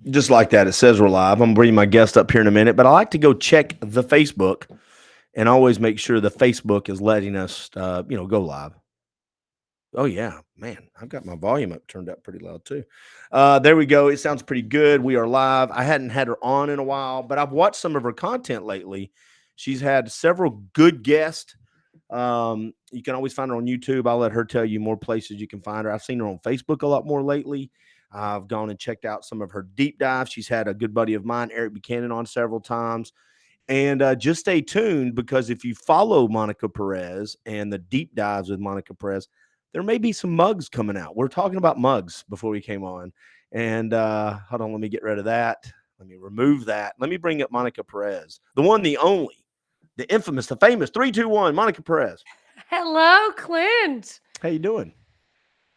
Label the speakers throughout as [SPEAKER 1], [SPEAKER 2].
[SPEAKER 1] Just like that, it says we're live. I'm gonna bring my guest up here in a minute, but I like to go check the Facebook and always make sure the Facebook is letting us, go live. Oh yeah, man, I've got my volume up turned up pretty loud too. There we go. It sounds pretty good. We are live. I hadn't had her on in a while, but I've watched some of her content lately. She's had several good guests. You can always find her on YouTube. I'll let her tell you more places you can find her. I've seen her on Facebook a lot more lately. I've gone and checked out some of her deep dives. She's had a good buddy of mine, Eric Buchanan, on several times. And just stay tuned, because if you follow Monica Perez and the deep dives with Monica Perez, there may be some mugs coming out. We're talking about mugs before we came on. And hold on, let me get rid of that. Let me remove that. Let me bring up Monica Perez, the one, the only, the infamous, the famous 321 Monica Perez.
[SPEAKER 2] Hello, Clint.
[SPEAKER 1] How you doing?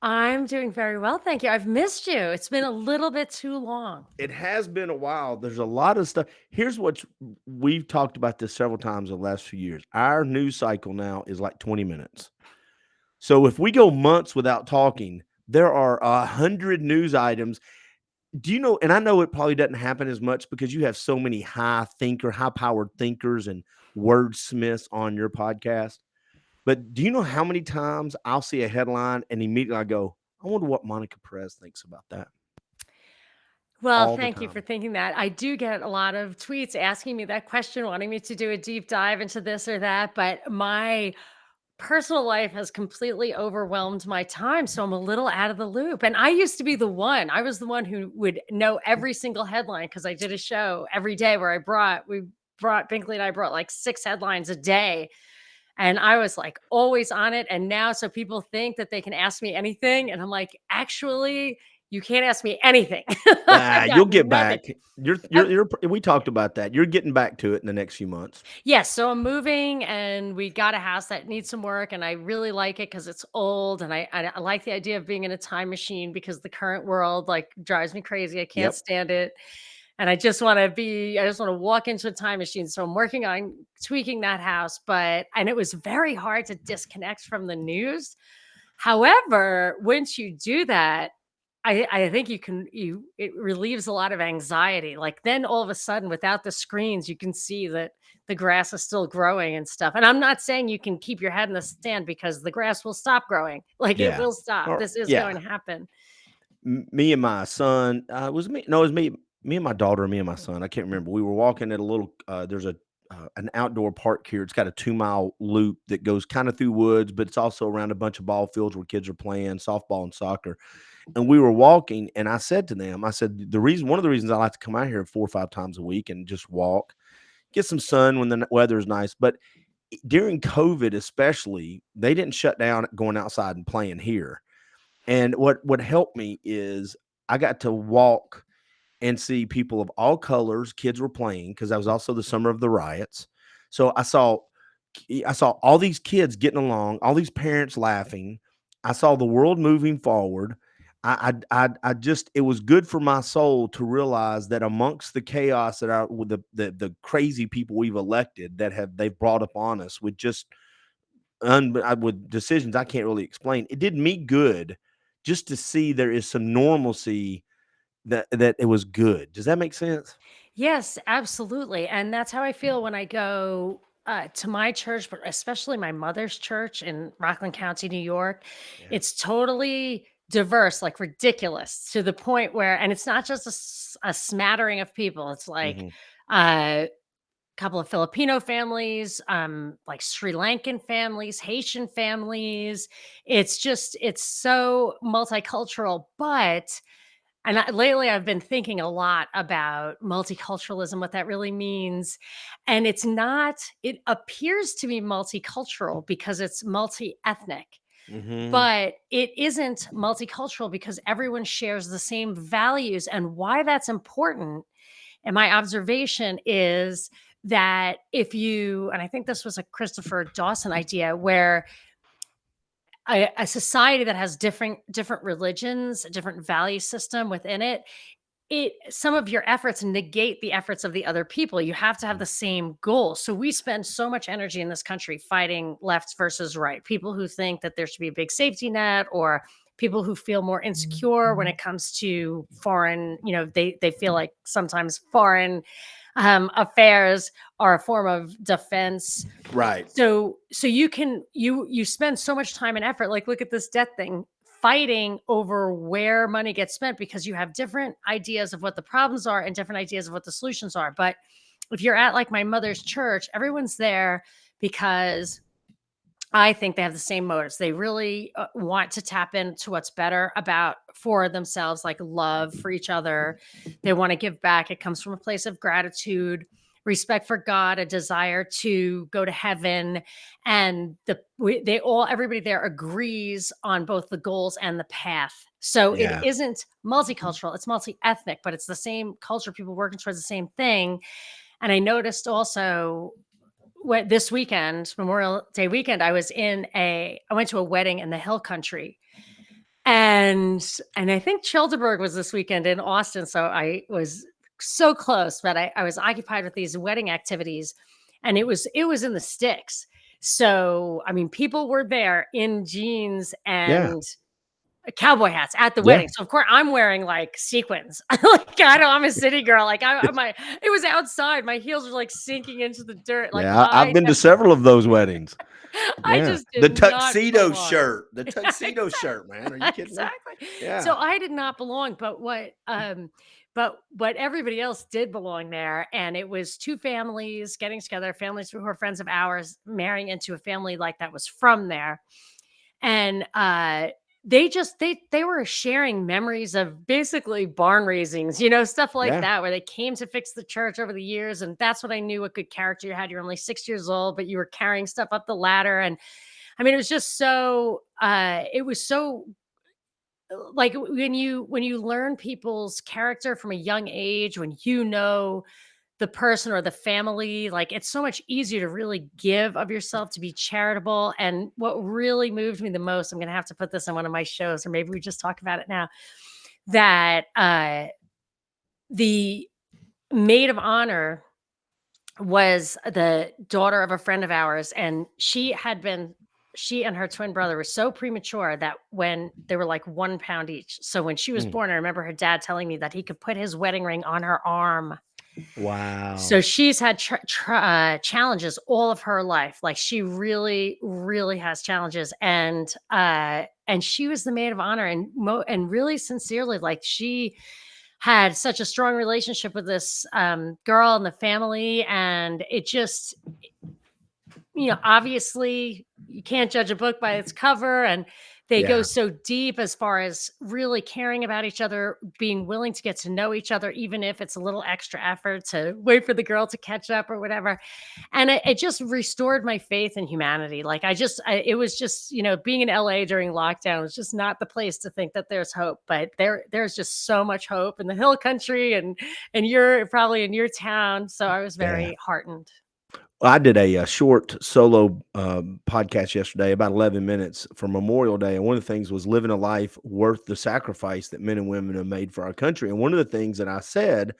[SPEAKER 2] I'm doing very well, thank you. I've missed you. It's been a little bit too long.
[SPEAKER 1] It has been a while. There's a lot of stuff. Here's what we've talked about this several times in the last few years. Our news cycle now is like 20 minutes. So if we go months without talking, there are 100 news items. Do you know? And I know it probably doesn't happen as much because you have so many high-powered thinkers and wordsmiths on your podcast. But do you know how many times I'll see a headline and immediately I go, I wonder what Monica Perez thinks about that?
[SPEAKER 2] Well,
[SPEAKER 1] All the
[SPEAKER 2] thank you for
[SPEAKER 1] time.
[SPEAKER 2] thinking that. I do get a lot of tweets asking me that question, wanting me to do a deep dive into this or that, but my personal life has completely overwhelmed my time, so I'm a little out of the loop. And I used to be the one. I was the one who would know every single headline because I did a show every day where Binkley and I brought like 6 headlines a day. And I was like always on it. And now, so people think that they can ask me anything. And I'm like, actually, you can't ask me anything. I've got
[SPEAKER 1] You'll get
[SPEAKER 2] nothing.
[SPEAKER 1] back. You're,
[SPEAKER 2] Uh,
[SPEAKER 1] you're, you're, we talked about that. You're getting back to it in the next few months.
[SPEAKER 2] Yes. So I'm moving and we got a house that needs some work. And I really like it because it's old. And I like the idea of being in a time machine because the current world like drives me crazy. I can't
[SPEAKER 1] Yep.
[SPEAKER 2] stand it. And I just want to walk into a time machine. So I'm working on tweaking that house, and it was very hard to disconnect from the news. However, once you do that, I think it relieves a lot of anxiety. Like then all of a sudden, without the screens, you can see that the grass is still growing and stuff. And I'm not saying you can keep your head in the sand because the grass will stop growing. Like it
[SPEAKER 1] Yeah.
[SPEAKER 2] will stop.
[SPEAKER 1] Or
[SPEAKER 2] This is
[SPEAKER 1] yeah.
[SPEAKER 2] going to happen.
[SPEAKER 1] Me and my son, it was me. No, it was me and my daughter, and me and my son. I can't remember. We were walking at a little. There's an outdoor park here. It's got a 2 mile loop that goes kind of through woods, but it's also around a bunch of ball fields where kids are playing softball and soccer. And we were walking, and I said to them, I said, one of the reasons I like to come out here 4 or 5 times a week and just walk, get some sun when the weather is nice. But during COVID, especially, they didn't shut down going outside and playing here. And what helped me is I got to walk and see people of all colors. Kids were playing because that was also the summer of the riots. So I saw all these kids getting along, all these parents laughing. I saw the world moving forward. I just, it was good for my soul to realize that amongst the chaos that are with the crazy people we've elected that they've brought upon us with just with decisions I can't really explain. It did me good just to see there is some normalcy, that it was good. Does that make sense?
[SPEAKER 2] Yes, absolutely. And that's how I feel when I go to my church, but especially my mother's church in Rockland County, New York.
[SPEAKER 1] Yeah.
[SPEAKER 2] It's totally diverse, like ridiculous to the point where, and it's not just a smattering of people. It's like
[SPEAKER 1] Mhm.
[SPEAKER 2] a couple of Filipino families, like Sri Lankan families, Haitian families. It's so multicultural, but lately, I've been thinking a lot about multiculturalism, what that really means. And it appears to be multicultural because it's multi ethnic,
[SPEAKER 1] Mhm.
[SPEAKER 2] but it isn't multicultural because everyone shares the same values. And why that's important, and my observation is that and I think this was a Christopher Dawson idea, where a society that has different religions, a different value system within it some of your efforts negate the efforts of the other people. You have to have the same goal. So we spend so much energy in this country fighting left versus right. People who think that there should be a big safety net or people who feel more insecure when it comes to foreign, they feel like sometimes foreign affairs are a form of defense.
[SPEAKER 1] Right.
[SPEAKER 2] So you spend so much time and effort, like look at this debt thing, fighting over where money gets spent because you have different ideas of what the problems are and different ideas of what the solutions are. But if you're at like my mother's church, everyone's there because I think they have the same motives. They really want to tap into what's better about for themselves, like love for each other. They want to give back. It comes from a place of gratitude, respect for God, a desire to go to heaven, and everybody there agrees on both the goals and the path. So it
[SPEAKER 1] Yeah.
[SPEAKER 2] isn't multicultural; it's multi-ethnic, but it's the same culture, people working towards the same thing. And I noticed also this weekend, Memorial Day weekend, I went to a wedding in the Hill Country, and I think Childeberg was this weekend in Austin. So I was so close, but I was occupied with these wedding activities, and it was in the sticks. So I mean, people were there in jeans
[SPEAKER 1] Yeah.
[SPEAKER 2] and cowboy hats at the
[SPEAKER 1] Yeah.
[SPEAKER 2] wedding. So of course I'm wearing like sequins. Like I'm a city girl. Like it was outside. My heels were like sinking into the dirt. Like
[SPEAKER 1] Yeah. I've been to several of those weddings.
[SPEAKER 2] I
[SPEAKER 1] Yeah.
[SPEAKER 2] just
[SPEAKER 1] The
[SPEAKER 2] did not
[SPEAKER 1] tuxedo
[SPEAKER 2] belong.
[SPEAKER 1] shirt. The
[SPEAKER 2] Yeah,
[SPEAKER 1] tuxedo shirt, man. Are you kidding me?
[SPEAKER 2] exactly.
[SPEAKER 1] Yeah.
[SPEAKER 2] So I did not belong, but everybody else did belong there. And it was two families getting together, families who were friends of ours, marrying into a family like that was from there. And they were sharing memories of basically barn raisings, stuff like
[SPEAKER 1] Yeah.
[SPEAKER 2] that, where they came to fix the church over the years. And that's what I knew what good character you had. You're only 6 years old, but you were carrying stuff up the ladder. And I mean, it was just so it was so like when you learn people's character from a young age, when the person or the family, like it's so much easier to really give of yourself, to be charitable. And what really moved me the most, I'm going to have to put this on one of my shows, or maybe we just talk about it now, that the maid of honor was the daughter of a friend of ours, and she and her twin brother were so premature that when they were like 1 pound each. So when she was
[SPEAKER 1] Mm.
[SPEAKER 2] born, I remember her dad telling me that he could put his wedding ring on her arm. So
[SPEAKER 1] Wow.
[SPEAKER 2] she's had challenges all of her life. Like she really, really has challenges, and she was the maid of honor, and really sincerely, like she had such a strong relationship with this girl in the family, and it just, obviously you can't judge a book by its cover, and they go
[SPEAKER 1] Yeah.
[SPEAKER 2] so deep as far as really caring about each other, being willing to get to know each other, even if it's a little extra effort to wait for the girl to catch up or whatever. And it just restored my faith in humanity. Like it was just, being in LA during lockdown was just not the place to think that there's hope, but there's just so much hope in the Hill Country, and you're probably in your town. So I was
[SPEAKER 1] Yeah.
[SPEAKER 2] very heartened.
[SPEAKER 1] Well, I did a short solo podcast yesterday, about 11 minutes for Memorial Day. And one of the things was living a life worth the sacrifice that men and women have made for our country. And one of the things that I said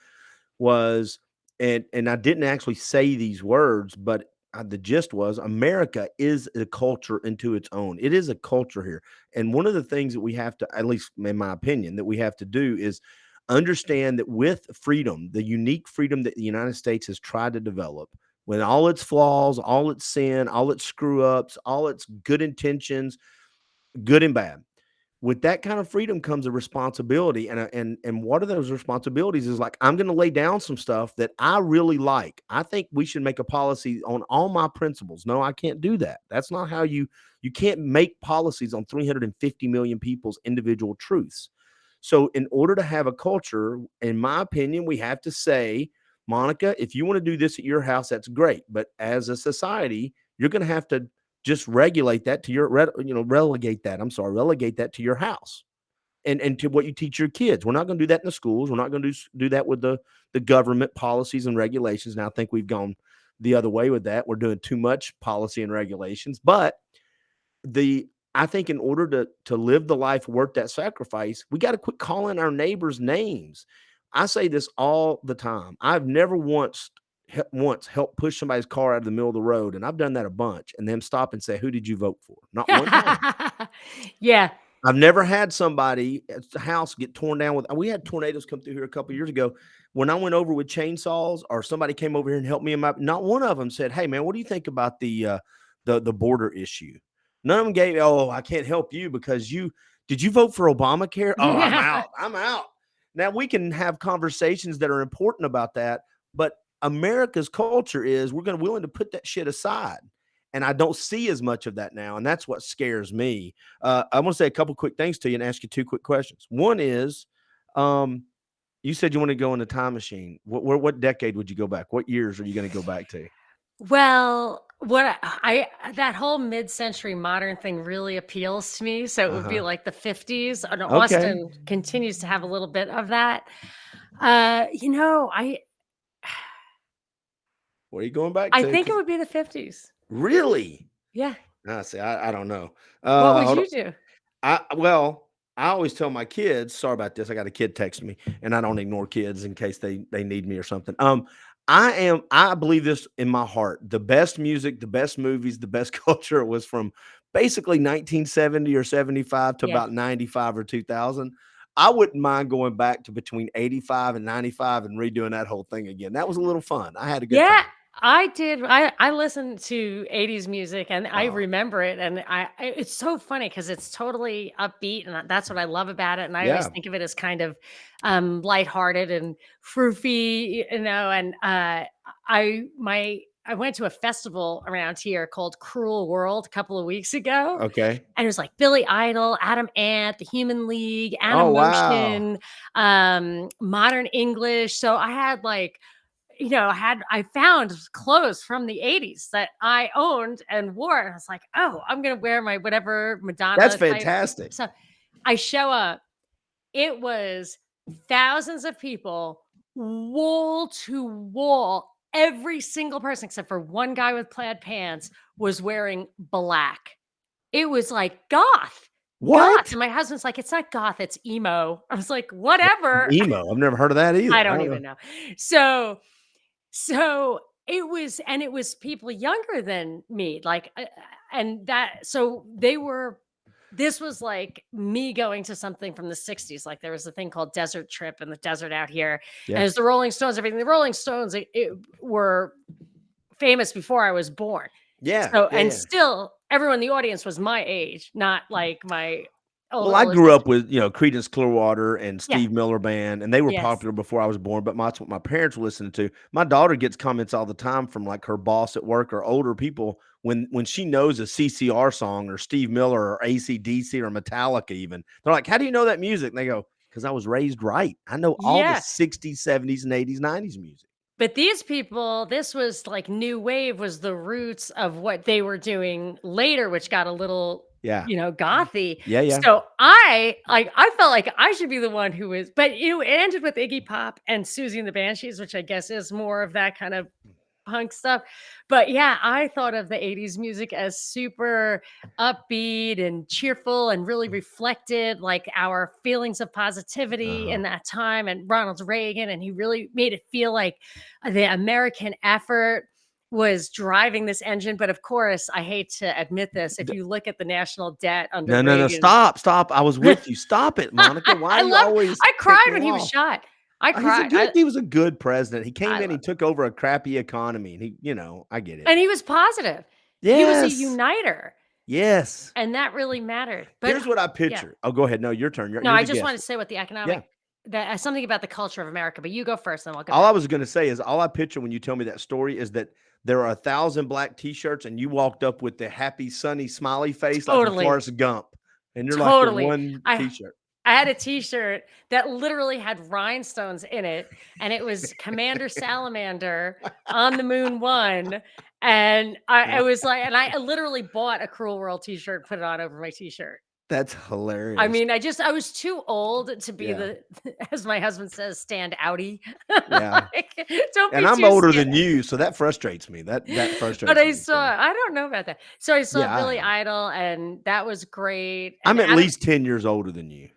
[SPEAKER 1] was, and I didn't actually say these words, but the gist was America is a culture into its own. It is a culture here. And one of the things that we have to, at least in my opinion, that we have to do is understand that with freedom, the unique freedom that the United States has tried to develop, with all its flaws, all its sin, all its screw ups, all its good intentions, good and bad, with that kind of freedom comes a responsibility, and what are those responsibilities is like, I'm going to lay down some stuff that I really like. I think we should make a policy on all my principles. No, I can't do that. That's not how you can't make policies on 350 million people's individual truths. So in order to have a culture, in my opinion, we have to say, Monica, if you want to do this at your house, that's great, but as a society, you're going to have to just regulate that to your relegate that. I'm sorry, relegate that to your house and to what you teach your kids. We're not going to do that in the schools. We're not going to do that with the government policies and regulations. Now I think we've gone the other way with that. We're doing too much policy and regulations, but the I think in order to live the life worth that sacrifice, we got to quit calling our neighbors names. I say this all the time. I've never once helped push somebody's car out of the middle of the road, and I've done that a bunch, and them stop and say, "Who did you vote for?" Not one time.
[SPEAKER 2] Yeah.
[SPEAKER 1] I've never had somebody at the house get torn down with. We had tornadoes come through here a couple years ago. When I went over with chainsaws, or somebody came over here and helped me in my, not one of them said, "Hey man, what do you think about the border issue?" None of them gave, "Oh, I can't help you because did you vote for Obamacare?" "Oh, I'm out. I'm out." Now we can have conversations that are important about that, but America's culture is we're willing to put that shit aside. And I don't see as much of that now. And that's what scares me. I want to say a couple quick things to you and ask you two quick questions. One is, um, you said you want to go in the time machine. What decade would you go back? What years are you going to go back to?
[SPEAKER 2] Well, what that whole mid-century modern thing really appeals to me. So it would be
[SPEAKER 1] Uh-huh.
[SPEAKER 2] like the 50s. And
[SPEAKER 1] Okay.
[SPEAKER 2] Austin continues to have a little bit of that. I
[SPEAKER 1] What are you going back
[SPEAKER 2] I
[SPEAKER 1] to?
[SPEAKER 2] think it would be the 50s.
[SPEAKER 1] Really?
[SPEAKER 2] Yeah.
[SPEAKER 1] See, I don't know.
[SPEAKER 2] What would
[SPEAKER 1] Hold on.
[SPEAKER 2] you do?
[SPEAKER 1] Well, I always tell my kids, sorry about this. I got a kid texting me, and I don't ignore kids in case they need me or something. I believe this in my heart. The best music, the best movies, the best culture was from basically 1970 or 75 to
[SPEAKER 2] Yeah.
[SPEAKER 1] about 95 or 2000. I wouldn't mind going back to between 85 and 95 and redoing that whole thing again. That was a little fun. I had a good
[SPEAKER 2] Yeah,
[SPEAKER 1] time.
[SPEAKER 2] I did. I listened to 80s music and I
[SPEAKER 1] Uh,
[SPEAKER 2] remember it, and it's so funny because it's totally upbeat, and that's what I love about it, and I always
[SPEAKER 1] yeah.
[SPEAKER 2] think of it as kind of, lighthearted and froofy, and, I went to a festival around here called Cruel World a couple of weeks ago,
[SPEAKER 1] Okay.
[SPEAKER 2] and it was like Billy Idol, Adam Ant, The Human League,
[SPEAKER 1] Oh, wow.
[SPEAKER 2] Animation, Modern English, so I had, like, I found clothes from the 80s that I owned and wore. And I was like, oh, I'm gonna wear my whatever
[SPEAKER 1] That's
[SPEAKER 2] Madonna type.
[SPEAKER 1] fantastic.
[SPEAKER 2] So I show up. It was thousands of people, wall to wall. Every single person, except for one guy with plaid pants, was wearing black. It was like goth. Goth.
[SPEAKER 1] What?
[SPEAKER 2] And my husband's like, it's not goth, it's emo. I was like, whatever.
[SPEAKER 1] Emo. I've never heard of that
[SPEAKER 2] I
[SPEAKER 1] either. I
[SPEAKER 2] don't
[SPEAKER 1] don't know.
[SPEAKER 2] even know. So it was people younger than me, like, and that, so they were, this was like me going to something from the 60s. Like there was a thing called Desert Trip in the desert out here. And
[SPEAKER 1] Yeah.
[SPEAKER 2] it's the Rolling Stones, everything. The Rolling Stones it were famous before I was born.
[SPEAKER 1] Yeah.
[SPEAKER 2] So,
[SPEAKER 1] Yeah.
[SPEAKER 2] and
[SPEAKER 1] Yeah.
[SPEAKER 2] still everyone in the audience was my age, not like my
[SPEAKER 1] Well, I
[SPEAKER 2] older
[SPEAKER 1] grew
[SPEAKER 2] sister.
[SPEAKER 1] up with, Creedence Clearwater and
[SPEAKER 2] Yeah.
[SPEAKER 1] Steve Miller Band, and they were
[SPEAKER 2] Yes.
[SPEAKER 1] popular before I was born, but that's what my parents were listening to. My daughter gets comments all the time from like her boss at work or older people when she knows a CCR song or Steve Miller or AC/DC or Metallica even. They're like, "How do you know that music?" And they go, "'Cause I was raised right. I know all the
[SPEAKER 2] Yeah.
[SPEAKER 1] 60s, 70s, and 80s, 90s music."
[SPEAKER 2] But these people, this was like new wave was the roots of what they were doing later, which got a little,
[SPEAKER 1] Yeah.
[SPEAKER 2] gothy.
[SPEAKER 1] Yeah, yeah.
[SPEAKER 2] So I felt like I should be the one who is, but it ended with Iggy Pop and Susie and the Banshees, which I guess is more of that kind of punk stuff. But yeah, I thought of the 80s music as super upbeat and cheerful and really reflected like our feelings of positivity in
[SPEAKER 1] Uh-huh.
[SPEAKER 2] that time, and Ronald Reagan, and he really made it feel like the American effort was driving this engine. But of course, I hate to admit this, if you look at the national debt under
[SPEAKER 1] No, no, no,
[SPEAKER 2] Reagan,
[SPEAKER 1] stop, stop. I was with you. Stop it, Monica. Why do you always
[SPEAKER 2] I cried
[SPEAKER 1] tick me
[SPEAKER 2] when he was
[SPEAKER 1] off?
[SPEAKER 2] shot. I
[SPEAKER 1] He's a
[SPEAKER 2] cried.
[SPEAKER 1] good he was a good president. He
[SPEAKER 2] I
[SPEAKER 1] came in, he
[SPEAKER 2] love
[SPEAKER 1] took over a crappy economy, and I get it.
[SPEAKER 2] And he was positive. He was a
[SPEAKER 1] Yes.
[SPEAKER 2] uniter,
[SPEAKER 1] Yes.
[SPEAKER 2] and that really mattered. But
[SPEAKER 1] Here's what I
[SPEAKER 2] yeah.
[SPEAKER 1] picture. Oh, go ahead. No, your turn. You're
[SPEAKER 2] No,
[SPEAKER 1] you're
[SPEAKER 2] I
[SPEAKER 1] the
[SPEAKER 2] just wanted
[SPEAKER 1] guest.
[SPEAKER 2] to say what the
[SPEAKER 1] Yeah.
[SPEAKER 2] economic that something about the culture of America, but you go first, then I'll get
[SPEAKER 1] All I
[SPEAKER 2] back.
[SPEAKER 1] was gonna say is all I picture when you tell me that story is that there are 1,000 black T-shirts, and you walked up with the happy, sunny, smiley face like from
[SPEAKER 2] Totally.
[SPEAKER 1] Forrest Gump, and you're like the
[SPEAKER 2] Totally.
[SPEAKER 1] one
[SPEAKER 2] I
[SPEAKER 1] T-shirt.
[SPEAKER 2] I had a t-shirt that literally had rhinestones in it, and it was Commander Salamander on the Moon One, and I was like, and I literally bought a Cruel World t-shirt, put it on over my t-shirt.
[SPEAKER 1] That's
[SPEAKER 2] I
[SPEAKER 1] hilarious.
[SPEAKER 2] mean, I was too old to be
[SPEAKER 1] Yeah.
[SPEAKER 2] the as my husband says, stand outie.
[SPEAKER 1] Yeah.
[SPEAKER 2] Like, don't
[SPEAKER 1] And
[SPEAKER 2] be
[SPEAKER 1] I'm
[SPEAKER 2] too
[SPEAKER 1] older
[SPEAKER 2] scared.
[SPEAKER 1] than you, so that frustrates me. That
[SPEAKER 2] But
[SPEAKER 1] frustrates
[SPEAKER 2] I
[SPEAKER 1] me,
[SPEAKER 2] saw
[SPEAKER 1] so
[SPEAKER 2] I don't know about that. So I saw
[SPEAKER 1] yeah, I
[SPEAKER 2] Billy
[SPEAKER 1] am.
[SPEAKER 2] Idol, and that was great.
[SPEAKER 1] I'm
[SPEAKER 2] And
[SPEAKER 1] at
[SPEAKER 2] Adam,
[SPEAKER 1] least 10 years older than you.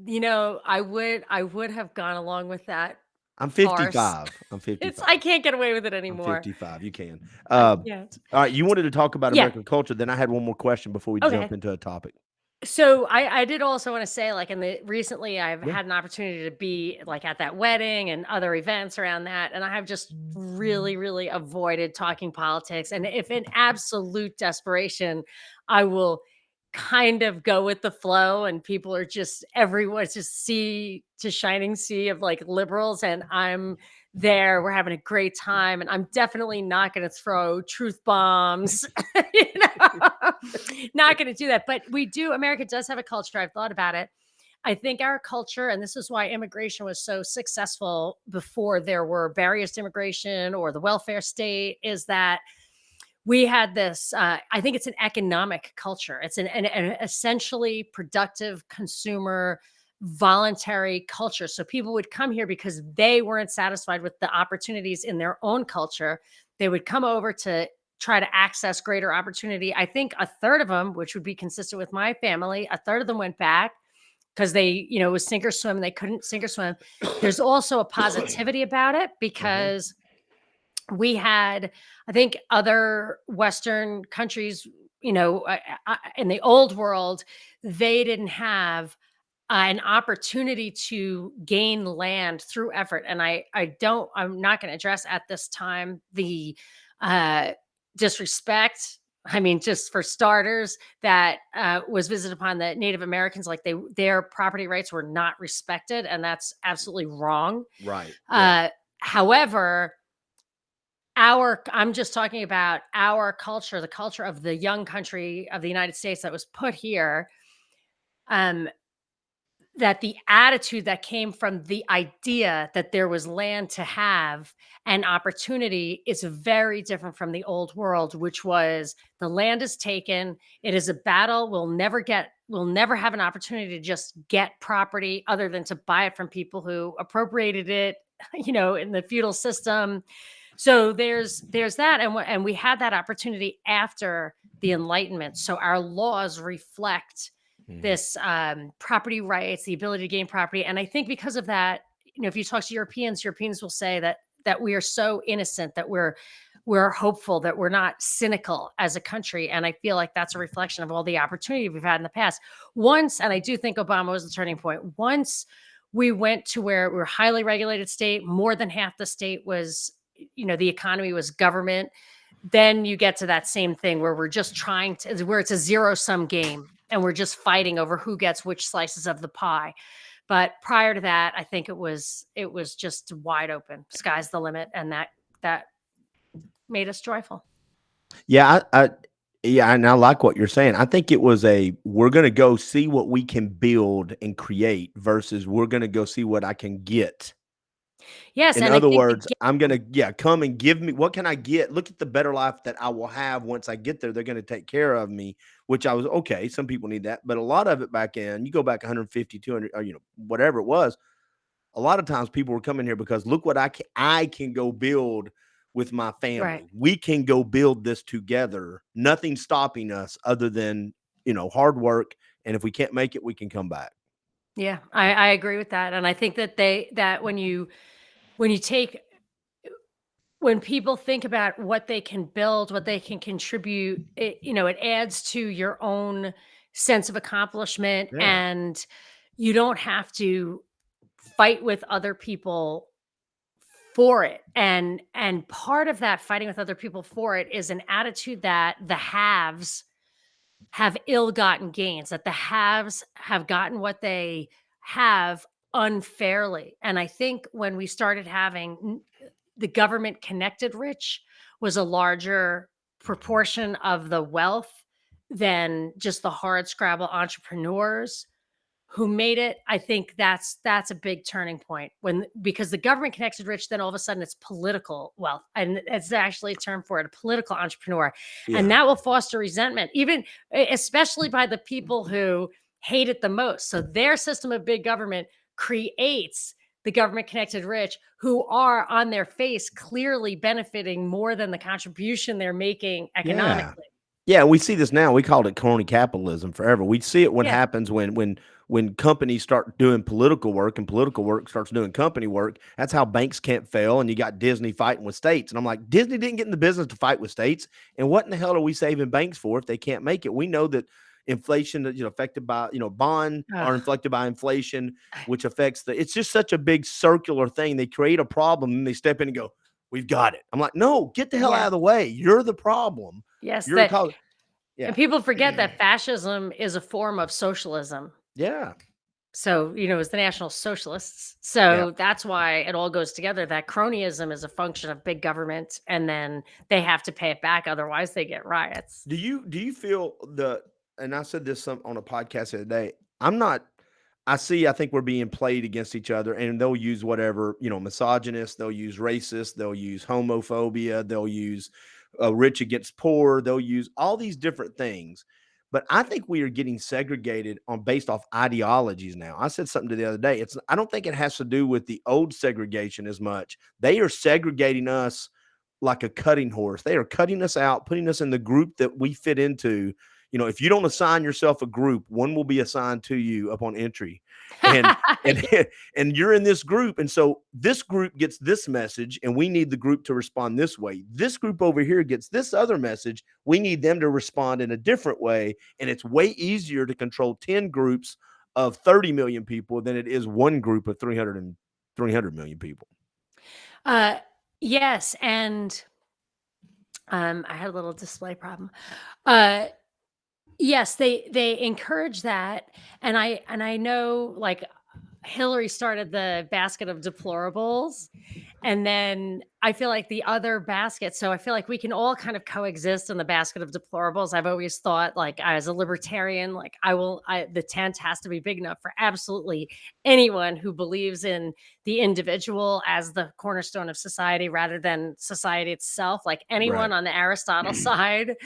[SPEAKER 2] I would have gone along with that
[SPEAKER 1] I'm
[SPEAKER 2] farce.
[SPEAKER 1] 55. I'm
[SPEAKER 2] It's I
[SPEAKER 1] 55.
[SPEAKER 2] can't get away with it
[SPEAKER 1] I'm
[SPEAKER 2] anymore.
[SPEAKER 1] 55. You can.
[SPEAKER 2] I
[SPEAKER 1] All
[SPEAKER 2] can't.
[SPEAKER 1] right, you wanted to talk about
[SPEAKER 2] Yeah.
[SPEAKER 1] American culture, then I had one more question before we jump
[SPEAKER 2] Okay.
[SPEAKER 1] into a topic.
[SPEAKER 2] So I did also want to say, like, in the recently I've
[SPEAKER 1] Yeah.
[SPEAKER 2] had an opportunity to be like at that wedding and other events around that, and I have just really, really avoided talking politics. And if in absolute desperation, I will kind of go with the flow, and people are just everyone's just sea to shining sea of like liberals, and I'm there. We're having a great time, and I'm definitely not going to throw truth bombs, you know. Not gonna do that, but we do America does have a culture, I've thought about it. I think our culture, and this is why immigration was so successful before there were barriers to immigration or the welfare state, is that we had this, I think it's an economic culture. It's an essentially productive consumer voluntary culture. So people would come here because they weren't satisfied with the opportunities in their own culture. They would come over to try to access greater opportunity. I think a third of them, which would be consistent with my family, a third of them went back because they, you know, it was sink or swim and they couldn't sink or swim. There's also a positivity about it
[SPEAKER 1] Mhm.
[SPEAKER 2] because we had, I think, other Western countries, you know, in the old world, they didn't have an opportunity to gain land through effort. And I'm not going to address at this time the uh, disrespect. I mean, just for starters, that was visited upon the Native Americans, like their property rights were not respected, and that's absolutely wrong.
[SPEAKER 1] Right. Yeah.
[SPEAKER 2] Uh, However, our I'm just talking about our culture, the culture of the young country of the United States that was put here, um, that the attitude that came from the idea that there was land to have and opportunity is very different from the old world, which was the land is taken. It is a battle. We'll never have an opportunity to just get property other than to buy it from people who appropriated it, you know, in the feudal system. So there's that, and we had that opportunity after the Enlightenment. So our laws reflect
[SPEAKER 1] Mhm.
[SPEAKER 2] this property rights, the ability to gain property, and I think because of that, you know, if you talk to Europeans, Europeans will say that we are so innocent, that we're hopeful, that we're not cynical as a country, and I feel like that's a reflection of all the opportunity we've had in the past. Once, and I do think Obama was the turning point. Once we went to where we were a highly regulated state, more than half the state was, you know, the economy was government, then you get to that same thing where we're just trying to where it's a zero sum game and we're just fighting over who gets which slices of the pie. But prior to that, I think it was just wide open. Sky's the limit, and that made us joyful.
[SPEAKER 1] Yeah, yeah, and I like what you're saying. I think it was we're gonna go see what we can build and create versus we're gonna go see what I can get.
[SPEAKER 2] Yes,
[SPEAKER 1] In
[SPEAKER 2] and I
[SPEAKER 1] other
[SPEAKER 2] think the
[SPEAKER 1] words, I'm gonna, yeah, come and give me what can I get? Look at the better life that I will have once I get there. They're gonna take care of me, which I was okay. Some people need that, but a lot of it back in, you go back 150, 200, or whatever it was. A lot of times people were coming here because look what I can go build with my
[SPEAKER 2] right.
[SPEAKER 1] family. We can go build this together. Nothing stopping us other than, hard work. And if we can't make it, we can come back.
[SPEAKER 2] Yeah, I agree with that. And I think that when you take when people think about what they can build, what they can contribute, it adds to your own sense of accomplishment,
[SPEAKER 1] Yeah.
[SPEAKER 2] and you don't have to fight with other people for it. And part of that fighting with other people for it is an attitude that the haves have ill-gotten gains, that the haves have gotten what they have unfairly. And I think when we started having the government connected rich was a larger
[SPEAKER 1] Mhm.
[SPEAKER 2] proportion of the wealth than just the hard scrabble entrepreneurs who made it. I think that's a big turning point when because the government connected rich, then all of a sudden it's political wealth. And it's actually a term for it, a political entrepreneur. And
[SPEAKER 1] Yeah.
[SPEAKER 2] that will foster resentment, even especially by the people who hate it the most. So their system of big government creates the government connected rich who are on their face clearly benefiting more than the contribution they're making
[SPEAKER 1] Yeah.
[SPEAKER 2] economically.
[SPEAKER 1] Yeah, we see this now. We called it crony capitalism forever. We see it when
[SPEAKER 2] Yeah.
[SPEAKER 1] happens when companies start doing political work and political work starts doing company work. That's how banks can't fail. And you got Disney fighting with states. And I'm like, Disney didn't get in the business to fight with states. And what in the hell are we saving banks for if they can't make it? We know that inflation, affected by, bond
[SPEAKER 2] Ugh.
[SPEAKER 1] are inflected by inflation, which affects it's just such a big circular thing. They create a problem and they step in and go, we've got it. I'm like, no, get the hell out
[SPEAKER 2] Yeah.
[SPEAKER 1] of the way. You're the problem.
[SPEAKER 2] Yes,
[SPEAKER 1] You're the
[SPEAKER 2] that
[SPEAKER 1] cause.
[SPEAKER 2] and
[SPEAKER 1] Yeah.
[SPEAKER 2] people forget that fascism is a form of socialism.
[SPEAKER 1] Yeah.
[SPEAKER 2] So, it's the National Socialists.
[SPEAKER 1] Yeah.
[SPEAKER 2] So that's why it all goes together. That cronyism is a function of big government, and then they have to pay it back. Otherwise, they get riots.
[SPEAKER 1] Do you feel and I said this on a podcast the other day, I think we're being played against each other, and they'll use whatever, misogynist, they'll use racist, they'll use homophobia, they'll use rich against poor, they'll use all these different things. But I think we are getting segregated based off ideologies now. I said something to the other day. I don't think it has to do with the old segregation as much. They are segregating us like a cutting horse. They are cutting us out, putting us in the group that we fit into. If you don't assign yourself a group, one will be assigned to you upon entry. And and and you're in this group. And so this group gets this message, and we need the group to respond this way. This group over here gets this other message. We need them to respond in a different way. And it's way easier to control 10 groups of 30 million people than it is one group of 300 million people.
[SPEAKER 2] Yes, and I had a little display problem. Uh, yes, they encourage that, and I know, like, Hillary started the basket of deplorables, and then I feel like the other basket. So I feel like we can all kind of coexist in the basket of deplorables. I've always thought, like, as a libertarian, like, the tent has to be big enough for absolutely anyone who believes in the individual as the cornerstone of society rather than society itself. Like, anyone
[SPEAKER 1] Right.
[SPEAKER 2] on the Aristotle side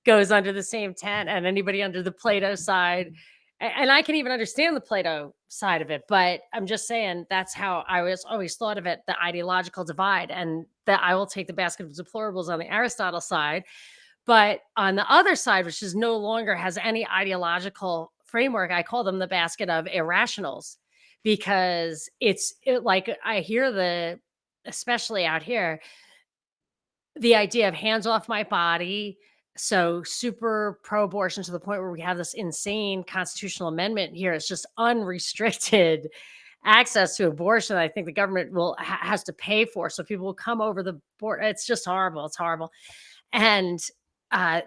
[SPEAKER 2] goes under the same tent, and anybody under the Plato side. And I can even understand the Plato side of it, but I'm just saying that's how I was always thought of it, the ideological divide, and that I will take the basket of deplorables on the Aristotle side. But on the other side, which is no longer has any ideological framework, I call them the basket of irrationals, because like, I hear especially out here, the idea of hands off my body. So super pro abortion to the point where we have this insane constitutional amendment here. It's just unrestricted access to abortion. I think the government has to pay for. So people will come over the border. It's just horrible. It's horrible. And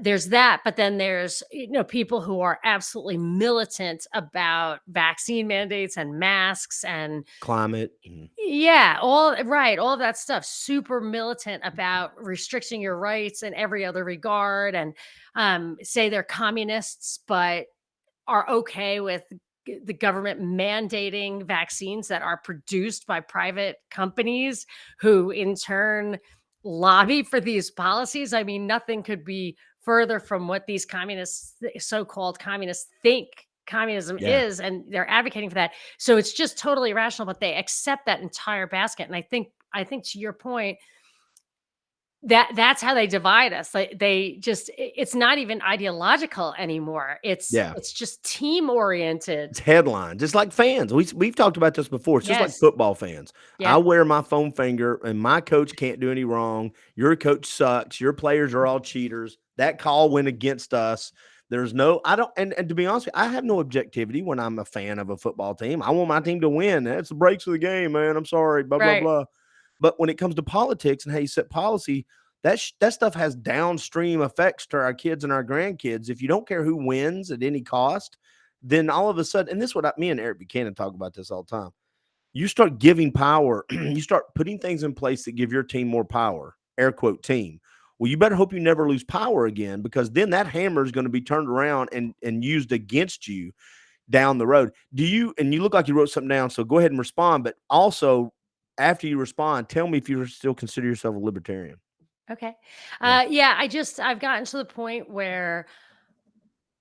[SPEAKER 2] there's that, but then there's people who are absolutely militant about vaccine mandates and masks and
[SPEAKER 1] Climate.
[SPEAKER 2] yeah, all of that stuff. Super militant about restricting your rights in every other regard, and say they're communists, but are okay with the government mandating vaccines that are produced by private companies who in turn lobby for these policies. I mean, nothing could be further from what these so-called communists think communism
[SPEAKER 1] Yeah.
[SPEAKER 2] is, and they're advocating for that. So it's just totally irrational, but they accept that entire basket. And I think to your point, that's how they divide us. Like, it's not even ideological anymore. It's
[SPEAKER 1] Yeah.
[SPEAKER 2] it's just team oriented.
[SPEAKER 1] It's headline, just like fans. We've talked about this before. It's just like
[SPEAKER 2] Yes.
[SPEAKER 1] football fans. I
[SPEAKER 2] Yeah.
[SPEAKER 1] wear my foam finger, and my coach can't do any wrong. Your coach sucks. Your players are all cheaters. That call went against us. I don't, and to be honest with you, I have no objectivity when I'm a fan of a football team. I want my team to win. That's the breaks of the game, man. I'm sorry, blah, blah,
[SPEAKER 2] Right.
[SPEAKER 1] blah. But when it comes to politics and how you set policy, that stuff has downstream effects to our kids and our grandkids. If you don't care who wins at any cost, then all of a sudden, and this is what me and Eric Buchanan talk about this all the time. You start giving power, you start putting things in place that give your team more power, air quote team. Well, you better hope you never lose power again, because then that hammer is going to be turned around and used against you down the road. And you look like you wrote something down, so go ahead and respond. But also, after you respond, tell me if you still consider yourself a libertarian.
[SPEAKER 2] Okay.
[SPEAKER 1] Yeah.
[SPEAKER 2] Yeah, I've gotten to the point where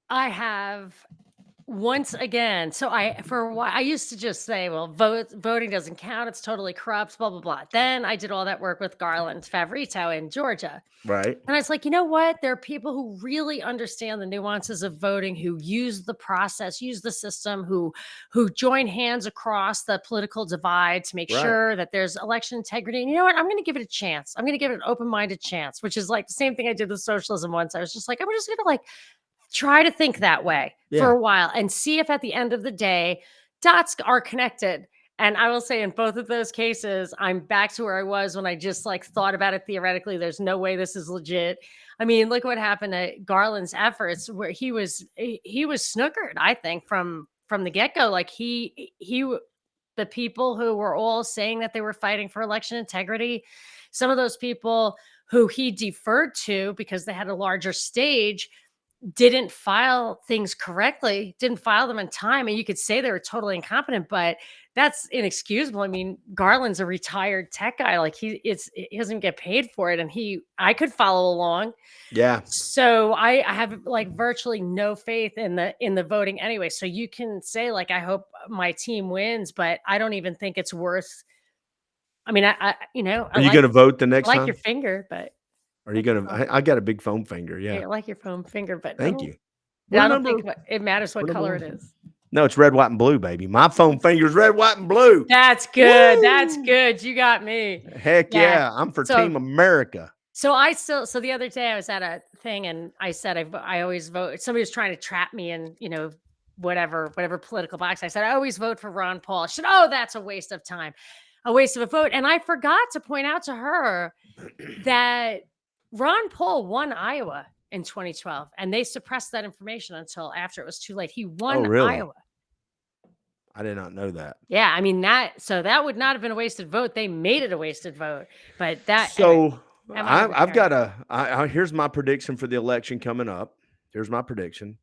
[SPEAKER 2] I have once again. So for a while, I used to just say, well, voting doesn't count. It's totally corrupt, blah, blah, blah. Then I did all that work with Garland Favorito in Georgia.
[SPEAKER 1] Right.
[SPEAKER 2] And I was like, you know what? There are people who really understand the nuances of voting, who use the process, use the system, who join hands across the political divide to make
[SPEAKER 1] Right.
[SPEAKER 2] sure that there's election integrity. And you know what? I'm going to give it a chance. I'm going to give it an open-minded chance, which is like the same thing I did with socialism once. I was just like, I'm just going to Try to think that way for
[SPEAKER 1] Yeah.
[SPEAKER 2] a while and see if at the end of the day, dots are connected. And I will say in both of those cases, I'm back to where I was when I just like thought about it theoretically. There's no way this is legit. I mean, look what happened to Garland's efforts where he was snookered, I think, from the get-go. Like the people who were all saying that they were fighting for election integrity, some of those people who he deferred to because they had a larger stage didn't file things correctly, didn't file them in time. And you could say they were totally incompetent, but that's inexcusable. I mean, Garland's a retired tech guy. Like he doesn't get paid for it. And I could follow along.
[SPEAKER 1] Yeah.
[SPEAKER 2] So I have like virtually no faith in the voting anyway. So you can say like, I hope my team wins, but I don't even think it's worth. I mean, I
[SPEAKER 1] Are you going to vote the
[SPEAKER 2] I
[SPEAKER 1] next
[SPEAKER 2] like your
[SPEAKER 1] time?
[SPEAKER 2] finger, but
[SPEAKER 1] Are you going to? I got a big foam finger.
[SPEAKER 2] yeah,
[SPEAKER 1] Yeah.
[SPEAKER 2] I like your foam finger, but
[SPEAKER 1] Thank you.
[SPEAKER 2] I don't think it matters what color it is.
[SPEAKER 1] No, it's red, white, and blue, baby. My foam finger is red, white, and blue.
[SPEAKER 2] That's good.
[SPEAKER 1] Woo!
[SPEAKER 2] That's good. You got me.
[SPEAKER 1] Heck yeah. I'm for Team America.
[SPEAKER 2] So the other day I was at a thing and I said, I always vote. Somebody was trying to trap me in, whatever political box. I said, I always vote for Ron Paul. She said, oh, that's a waste of time, a waste of a vote. And I forgot to point out to her that Ron Paul won Iowa in 2012, and they suppressed that information until after it was too late. He won Iowa.
[SPEAKER 1] I did not know that.
[SPEAKER 2] Yeah, I mean that would not have been a wasted vote. They made it a wasted vote, but that.
[SPEAKER 1] So anyway, here's my prediction for the election coming up. Here's my prediction.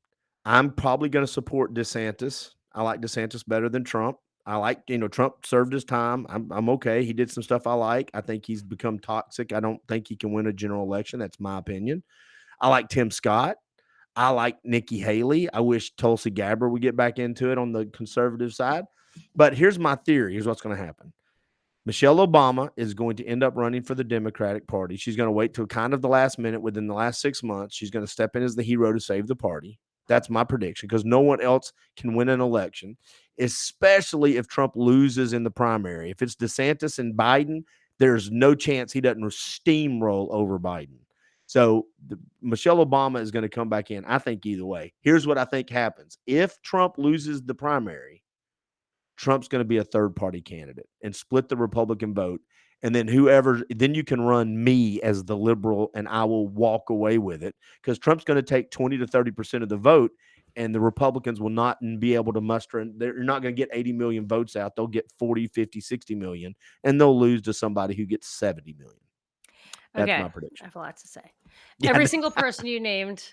[SPEAKER 1] I'm probably going to support DeSantis. I like DeSantis better than Trump. I like, Trump served his time. I'm okay. He did some stuff I like. I think he's become toxic. I don't think he can win a general election. That's my opinion. I like Tim Scott. I like Nikki Haley. I wish Tulsi Gabbard would get back into it on the conservative side. But here's my theory. Here's what's going to happen. Michelle Obama is going to end up running for the Democratic Party. She's going to wait till kind of the last minute within the last 6 months. She's going to step in as the hero to save the party. That's my prediction because no one else can win an election, especially if Trump loses in the primary. If it's DeSantis and Biden, there's no chance he doesn't steamroll over Biden. So Michelle Obama is going to come back in. I think either way. Here's what I think happens. If Trump loses the primary, Trump's going to be a third-party candidate and split the Republican vote. And then then you can run me as the liberal and I will walk away with it because Trump's going to take 20 to 30% of the vote and the Republicans will not be able to muster. And they're not going to get 80 million votes out. They'll get 40, 50, 60 million, and they'll lose to somebody who gets 70 million. That's my prediction.
[SPEAKER 2] I have a lot to say. Yeah, every single person you named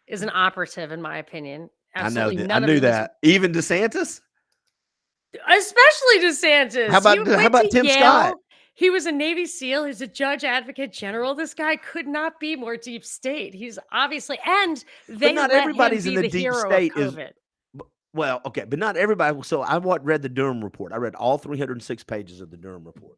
[SPEAKER 2] is an operative, in my opinion. Absolutely
[SPEAKER 1] I knew that. Even DeSantis?
[SPEAKER 2] Especially DeSantis.
[SPEAKER 1] How about Tim Scott?
[SPEAKER 2] He was a Navy SEAL. He's a judge advocate general. This guy could not be more deep state. He's obviously, and they
[SPEAKER 1] not everybody's in the deep state. Well, okay, but not everybody. So I read the Durham report. I read all 306 pages of the Durham report.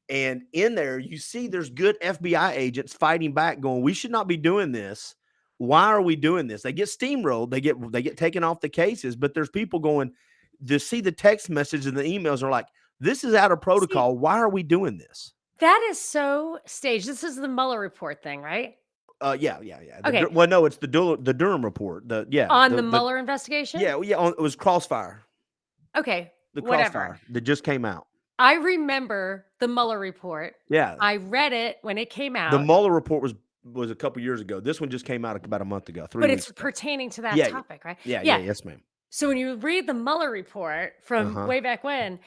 [SPEAKER 1] And in there, you see there's good FBI agents fighting back going, we should not be doing this. Why are we doing this? They get steamrolled. They get taken off the cases, but there's people going to see the text messages and the emails are like, this is out of protocol. Why are we doing this?
[SPEAKER 2] That is so staged. This is the Mueller report thing, right?
[SPEAKER 1] Yeah.
[SPEAKER 2] Okay.
[SPEAKER 1] Well, no, it's the Durham report.
[SPEAKER 2] On the Mueller investigation?
[SPEAKER 1] Yeah. It was Crossfire.
[SPEAKER 2] Okay.
[SPEAKER 1] The Crossfire that just came out.
[SPEAKER 2] I remember the Mueller report.
[SPEAKER 1] Yeah.
[SPEAKER 2] I read it when it came out.
[SPEAKER 1] The Mueller report was a couple years ago. This one just came out about a month ago.
[SPEAKER 2] But it's pertaining to that topic, right?
[SPEAKER 1] Yeah. Yes, ma'am.
[SPEAKER 2] So when you read the Mueller report from way back when,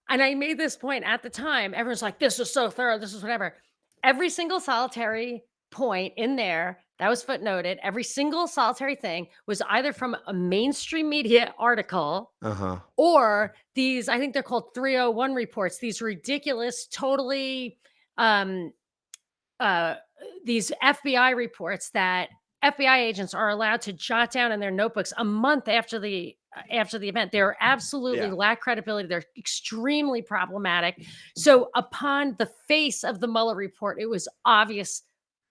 [SPEAKER 2] and I made this point at the time, everyone's like, this is so thorough, this is whatever. Every single solitary point in there that was footnoted, every single solitary thing was either from a mainstream media article or these, I think they're called 301 reports, these ridiculous, totally, these FBI reports that FBI agents are allowed to jot down in their notebooks a month after the event. They're absolutely lack credibility. They're extremely problematic. So upon the face of the Mueller report, it was obvious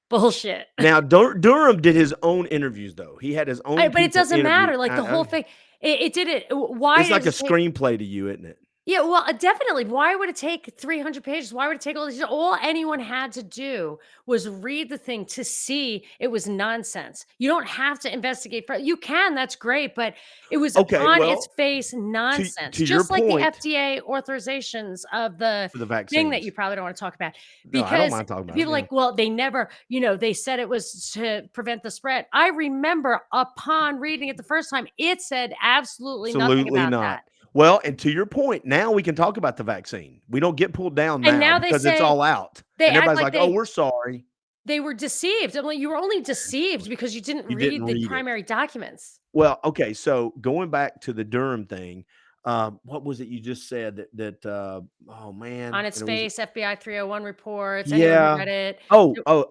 [SPEAKER 2] bullshit.
[SPEAKER 1] Now, Durham did his own interviews, though. He had his own.
[SPEAKER 2] But it doesn't matter. Like the whole thing, it did it. Why?
[SPEAKER 1] It's like a screenplay to you, isn't it?
[SPEAKER 2] Yeah, well, definitely. Why would it take 300 pages? Why would it take all these? All anyone had to do was read the thing to see it was nonsense. You don't have to investigate. You can, that's great, but it was
[SPEAKER 1] Okay,
[SPEAKER 2] on its
[SPEAKER 1] well,
[SPEAKER 2] face nonsense,
[SPEAKER 1] to your
[SPEAKER 2] just like the
[SPEAKER 1] point
[SPEAKER 2] FDA authorizations of the
[SPEAKER 1] for the
[SPEAKER 2] thing that
[SPEAKER 1] vaccines.
[SPEAKER 2] you probably don't want to talk about.
[SPEAKER 1] No, I don't
[SPEAKER 2] Because
[SPEAKER 1] mind talking about
[SPEAKER 2] people
[SPEAKER 1] them.
[SPEAKER 2] are
[SPEAKER 1] Yeah.
[SPEAKER 2] like, well, they never, they said it was to prevent the spread. I remember upon reading it the first time, it said absolutely nothing
[SPEAKER 1] Absolutely
[SPEAKER 2] about
[SPEAKER 1] not.
[SPEAKER 2] that.
[SPEAKER 1] Well, and to your point, now we can talk about the vaccine. We don't get pulled down
[SPEAKER 2] And
[SPEAKER 1] now
[SPEAKER 2] now they
[SPEAKER 1] because it's
[SPEAKER 2] say
[SPEAKER 1] all out.
[SPEAKER 2] they
[SPEAKER 1] And
[SPEAKER 2] act
[SPEAKER 1] everybody's
[SPEAKER 2] like
[SPEAKER 1] like, "Oh,
[SPEAKER 2] they
[SPEAKER 1] we're sorry."
[SPEAKER 2] They were deceived. I'm like, "You were only deceived because you didn't
[SPEAKER 1] You didn't
[SPEAKER 2] read the
[SPEAKER 1] read it.
[SPEAKER 2] primary documents."
[SPEAKER 1] Well, okay, so going back to the Durham thing, what was it you just said oh man,
[SPEAKER 2] On its
[SPEAKER 1] and it was
[SPEAKER 2] face, FBI 301 reports, anyone who
[SPEAKER 1] yeah.
[SPEAKER 2] read it.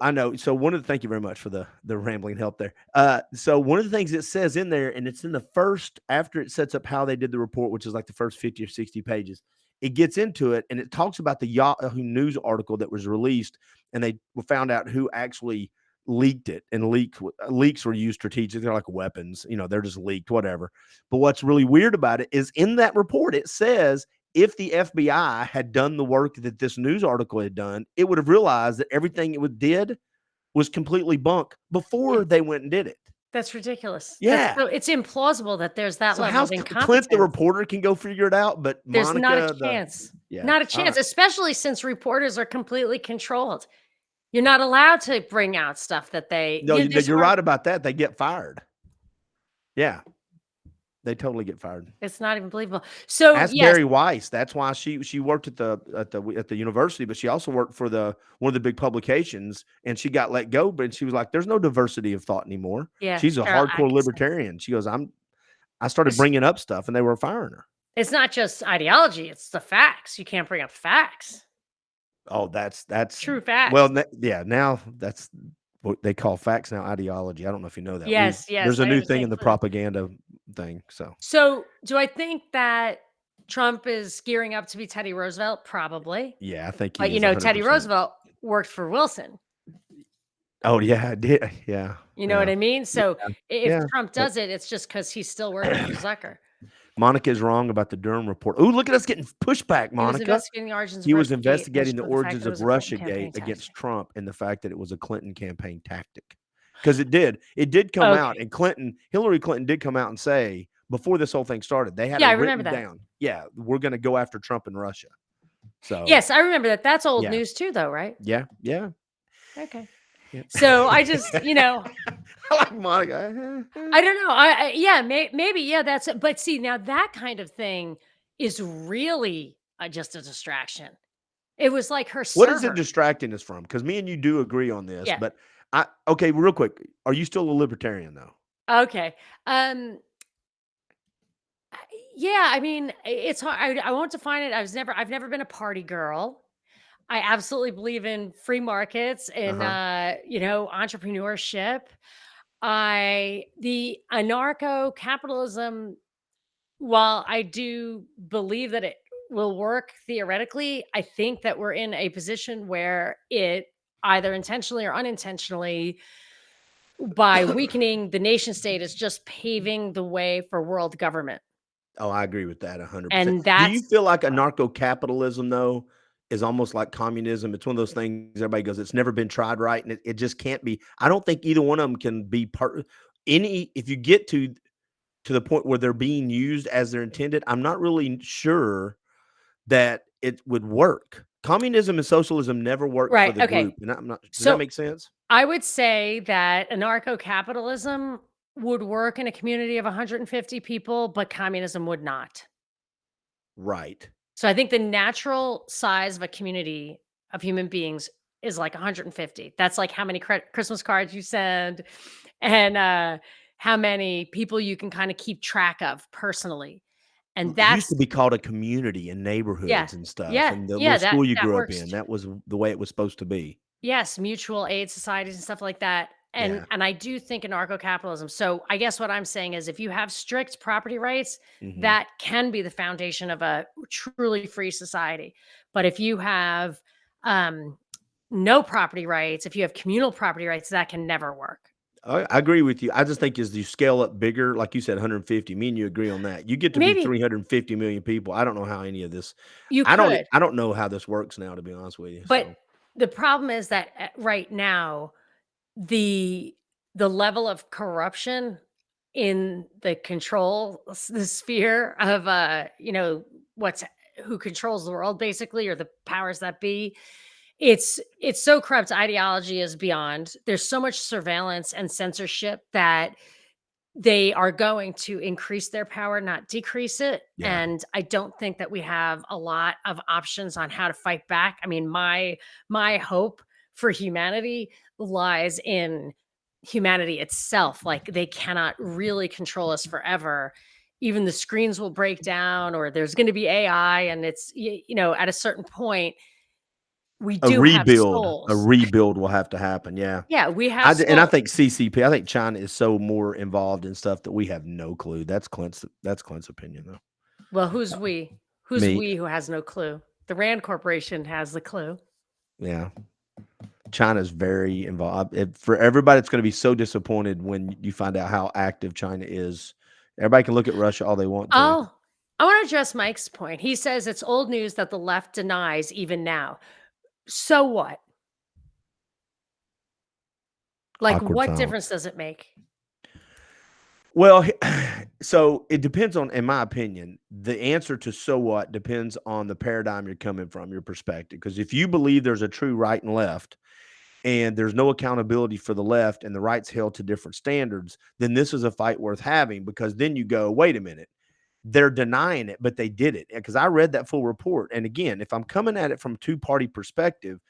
[SPEAKER 1] I know. So one of the thank you very much for the rambling help there. So one of the things it says in there, and it's in the first after it sets up how they did the report, which is like the first 50 or 60 pages, it gets into it and it talks about the Yahoo News article that was released, and they found out who actually leaked it. And leaks were used strategically, they're like weapons, they're just leaked, whatever. But what's really weird about it is in that report, it says if the FBI had done the work that this news article had done, it would have realized that everything did was completely bunk
[SPEAKER 2] Yeah,
[SPEAKER 1] before they went and did it.
[SPEAKER 2] that's ridiculous.
[SPEAKER 1] Yeah.
[SPEAKER 2] It's implausible that there's that
[SPEAKER 1] So
[SPEAKER 2] level
[SPEAKER 1] how's
[SPEAKER 2] of
[SPEAKER 1] Clint the
[SPEAKER 2] incompetence.
[SPEAKER 1] reporter can go figure it out, but
[SPEAKER 2] There's not a
[SPEAKER 1] Monica
[SPEAKER 2] chance.
[SPEAKER 1] yeah.
[SPEAKER 2] Not a
[SPEAKER 1] All
[SPEAKER 2] chance,
[SPEAKER 1] right.
[SPEAKER 2] especially since reporters are completely controlled. You're not allowed to bring out stuff that
[SPEAKER 1] No,
[SPEAKER 2] this
[SPEAKER 1] you're
[SPEAKER 2] article.
[SPEAKER 1] right about that. They get fired. Yeah, they totally get fired.
[SPEAKER 2] It's not even believable. So,
[SPEAKER 1] Ask
[SPEAKER 2] yes.
[SPEAKER 1] Barry Weiss. That's why she worked at the university, but she also worked for the one of the big publications, and she got let go. But she was like, "There's no diversity of thought anymore."
[SPEAKER 2] Yeah,
[SPEAKER 1] She's a
[SPEAKER 2] Cheryl
[SPEAKER 1] hardcore
[SPEAKER 2] Atkinson.
[SPEAKER 1] libertarian. She goes, I started bringing up stuff, and they were firing her.
[SPEAKER 2] It's not just ideology, it's the facts. You can't bring up facts.
[SPEAKER 1] Oh, that's
[SPEAKER 2] True facts.
[SPEAKER 1] well, yeah. Now that's what they call facts now. Ideology. I don't know if you know that.
[SPEAKER 2] Yes,
[SPEAKER 1] There's
[SPEAKER 2] yes,
[SPEAKER 1] a
[SPEAKER 2] I
[SPEAKER 1] new thing
[SPEAKER 2] understand
[SPEAKER 1] in the
[SPEAKER 2] clearly.
[SPEAKER 1] propaganda thing. So
[SPEAKER 2] So, do I think that Trump is gearing up to be Teddy Roosevelt? Probably.
[SPEAKER 1] yeah, I think
[SPEAKER 2] But,
[SPEAKER 1] he is
[SPEAKER 2] Teddy
[SPEAKER 1] 100%.
[SPEAKER 2] Roosevelt worked for Wilson.
[SPEAKER 1] Oh yeah, I did. Yeah,
[SPEAKER 2] You know what
[SPEAKER 1] yeah,
[SPEAKER 2] I mean?
[SPEAKER 1] yeah,
[SPEAKER 2] So, if
[SPEAKER 1] yeah.
[SPEAKER 2] Trump
[SPEAKER 1] But
[SPEAKER 2] does it, it's just because he's still working for Zucker.
[SPEAKER 1] Monica is wrong about the Durham report. Oh, look at us getting pushback,
[SPEAKER 2] He was
[SPEAKER 1] Monica.
[SPEAKER 2] investigating the origins of
[SPEAKER 1] He was
[SPEAKER 2] Russiagate and
[SPEAKER 1] investigating the
[SPEAKER 2] showed the fact
[SPEAKER 1] origins
[SPEAKER 2] that it
[SPEAKER 1] of
[SPEAKER 2] was a Clinton
[SPEAKER 1] Russiagate
[SPEAKER 2] campaign
[SPEAKER 1] against
[SPEAKER 2] tactic.
[SPEAKER 1] Trump and the fact that it was a Clinton campaign tactic. Because it did come out,
[SPEAKER 2] Okay.
[SPEAKER 1] and Hillary Clinton did come out and say before this whole thing started, they had it
[SPEAKER 2] Yeah, I remember
[SPEAKER 1] written
[SPEAKER 2] that.
[SPEAKER 1] down. Yeah, we're going to go after Trump and Russia. So
[SPEAKER 2] Yes, I remember that. That's old
[SPEAKER 1] yeah,
[SPEAKER 2] news too, though, right?
[SPEAKER 1] yeah, yeah,
[SPEAKER 2] Okay.
[SPEAKER 1] yeah.
[SPEAKER 2] So, I just,
[SPEAKER 1] I like Monica.
[SPEAKER 2] I don't know. Yeah, maybe yeah. That's it. But see, now that kind of thing is really just a distraction. It was like her
[SPEAKER 1] What is it
[SPEAKER 2] server.
[SPEAKER 1] distracting us from? Because me and you do agree on this,
[SPEAKER 2] Yeah.
[SPEAKER 1] but okay, real quick, are you still a libertarian though?
[SPEAKER 2] Okay. Um. Yeah. I mean, it's hard. I won't define it. I've never been a party girl. I absolutely believe in free markets
[SPEAKER 1] Uh
[SPEAKER 2] and
[SPEAKER 1] huh.
[SPEAKER 2] entrepreneurship. The anarcho capitalism. While I do believe that it will work theoretically, I think that we're in a position where it either intentionally or unintentionally, by weakening the nation state, is just paving the way for world government.
[SPEAKER 1] Oh, I agree with that 100%.
[SPEAKER 2] And
[SPEAKER 1] Do you
[SPEAKER 2] that's
[SPEAKER 1] feel like anarcho-capitalism, though, is almost like communism? It's one of those things everybody goes, "It's never been tried right," and it just can't be. I don't think either one of them can be part any if you get to the point where they're being used as they're intended, I'm not really sure that it would work. Communism and socialism never work for
[SPEAKER 2] right.
[SPEAKER 1] the
[SPEAKER 2] Okay.
[SPEAKER 1] group, and I'm not does that
[SPEAKER 2] So
[SPEAKER 1] make sense?
[SPEAKER 2] I would say that anarcho capitalism would work in a community of 150 people, but communism would not.
[SPEAKER 1] Right.
[SPEAKER 2] So I think the natural size of a community of human beings is like 150. That's like how many Christmas cards you send and how many people you can kind of keep track of personally. And
[SPEAKER 1] It used to
[SPEAKER 2] that's
[SPEAKER 1] be called a community in
[SPEAKER 2] yeah.
[SPEAKER 1] neighborhoods and stuff,
[SPEAKER 2] Yeah.
[SPEAKER 1] and the little
[SPEAKER 2] Yeah,
[SPEAKER 1] school you
[SPEAKER 2] that
[SPEAKER 1] grew up
[SPEAKER 2] works.
[SPEAKER 1] in, that was the way it was supposed to be.
[SPEAKER 2] Yes, mutual aid societies and stuff like that. And
[SPEAKER 1] Yeah.
[SPEAKER 2] I do think anarcho-capitalism. So I guess what I'm saying is if you have strict property rights,
[SPEAKER 1] Mhm.
[SPEAKER 2] that can be the foundation of a truly free society. But if you have um no property rights, if you have communal property rights, that can never work.
[SPEAKER 1] I agree with you. I just think as you scale up bigger, like you said, 150. Me and you agree on that. You get to be
[SPEAKER 2] Maybe
[SPEAKER 1] 350 million people. I don't know how any of this.
[SPEAKER 2] you could,
[SPEAKER 1] I don't know how this works now, to be honest with you.
[SPEAKER 2] but
[SPEAKER 1] So
[SPEAKER 2] the problem is that right now the the level of corruption in the the sphere of what's who controls the world basically, or the powers that be, it's so corrupt. Ideology is beyond. There's so much surveillance and censorship that they are going to increase their power, not decrease it.
[SPEAKER 1] yeah,
[SPEAKER 2] And I don't think that we have a lot of options on how to fight back. I mean, my hope for humanity lies in humanity itself. Like, they cannot really control us forever. Even the screens will break down, or there's going to be AI, and at a certain point we do have
[SPEAKER 1] a
[SPEAKER 2] souls.
[SPEAKER 1] rebuild will have to happen. Yeah.
[SPEAKER 2] Yeah, we have
[SPEAKER 1] And I
[SPEAKER 2] souls.
[SPEAKER 1] think CCP, I think China is so more involved in stuff that we have no clue. That's Clint's opinion though.
[SPEAKER 2] Well, who's we? Who's
[SPEAKER 1] Me,
[SPEAKER 2] we who has no clue? The Rand Corporation has the clue.
[SPEAKER 1] yeah. China's very involved. For everybody, it's going to be so disappointed when you find out how active China is. Everybody can look at Russia all they want to.
[SPEAKER 2] Oh, I want to address Mike's point. He says it's old news that the left denies even now. So what? Like,
[SPEAKER 1] Awkward
[SPEAKER 2] what difference
[SPEAKER 1] silence.
[SPEAKER 2] does it make?
[SPEAKER 1] Well, so it depends on, in my opinion, the answer to so what depends on the paradigm you're coming from, your perspective. Because if you believe there's a true right and left, and there's no accountability for the left and the right's held to different standards, then this is a fight worth having, because then you go, wait a minute, they're denying it, but they did it. Because I read that full report. And again, if I'm coming at it from two-party perspective,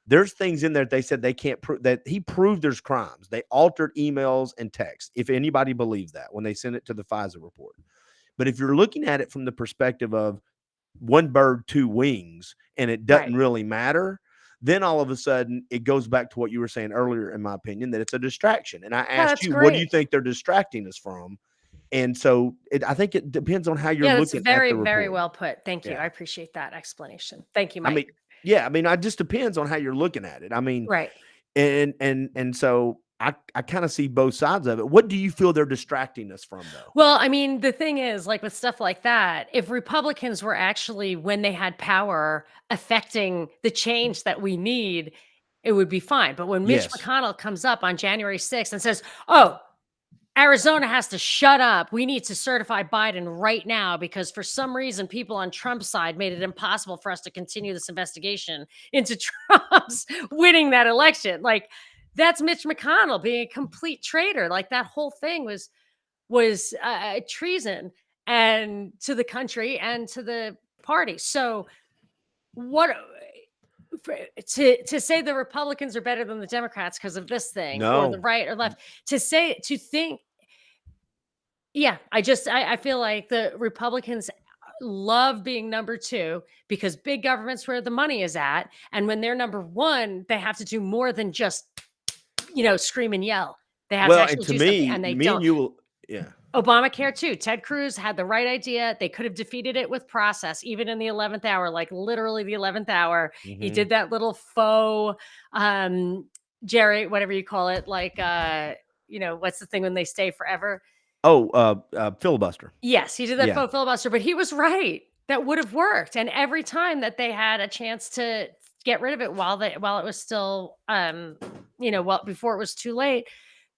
[SPEAKER 1] there's things in there that they said they can't prove, that he proved there's crimes. They altered emails and texts, if anybody believes that, when they sent it to the FISA report. But if you're looking at it from the perspective of one bird, two wings, and it doesn't
[SPEAKER 2] Right.
[SPEAKER 1] really matter, then all of a sudden it goes back to what you were saying earlier, in my opinion, that it's a distraction. And I
[SPEAKER 2] Yeah,
[SPEAKER 1] asked
[SPEAKER 2] that's
[SPEAKER 1] you, what do you
[SPEAKER 2] great.
[SPEAKER 1] think they're distracting us from? And so I think it depends on how you're
[SPEAKER 2] Yeah, that's
[SPEAKER 1] looking at
[SPEAKER 2] very,
[SPEAKER 1] the
[SPEAKER 2] very
[SPEAKER 1] report.
[SPEAKER 2] well put. Thank you.
[SPEAKER 1] Yeah.
[SPEAKER 2] I appreciate that explanation. Thank you,
[SPEAKER 1] I mean,
[SPEAKER 2] Mike.
[SPEAKER 1] yeah, I mean, it just depends on how you're looking at it. I mean,
[SPEAKER 2] Right.
[SPEAKER 1] and so I kind of see both sides of it. What do you feel they're distracting us from though?
[SPEAKER 2] Well, I mean, the thing is, like with stuff like that, if Republicans were actually, when they had power, affecting the change that we need, it would be fine. But when Mitch
[SPEAKER 1] Yes.
[SPEAKER 2] McConnell comes up on January 6th and says, oh, Arizona has to shut up. We need to certify Biden right now because for some reason, people on Trump's side made it impossible for us to continue this investigation into Trump's winning that election. Like, that's Mitch McConnell being a complete traitor. Like, that whole thing was treason and to the country and to the party. So what to say the Republicans are better than the Democrats because of this thing, or the
[SPEAKER 1] No.
[SPEAKER 2] right or left, to think, yeah, I feel like the Republicans love being number 2 because big government's where the money is at, and when they're number 1, they have to do more than just, scream and yell. They have to
[SPEAKER 1] Well, and
[SPEAKER 2] actually
[SPEAKER 1] to
[SPEAKER 2] do something, and they
[SPEAKER 1] me and
[SPEAKER 2] don't.
[SPEAKER 1] you will, yeah.
[SPEAKER 2] Obamacare too. Ted Cruz had the right idea. They could have defeated it with process, even in the 11th hour, like literally the 11th hour. He
[SPEAKER 1] Hmm.
[SPEAKER 2] did that little faux, Jerry, whatever you call it, like, what's the thing when they stay forever?
[SPEAKER 1] Oh, filibuster.
[SPEAKER 2] Yes, he did that
[SPEAKER 1] Yeah.
[SPEAKER 2] faux filibuster, but he was right. That would have worked. And every time that they had a chance to get rid of it while it was still, well, before it was too late,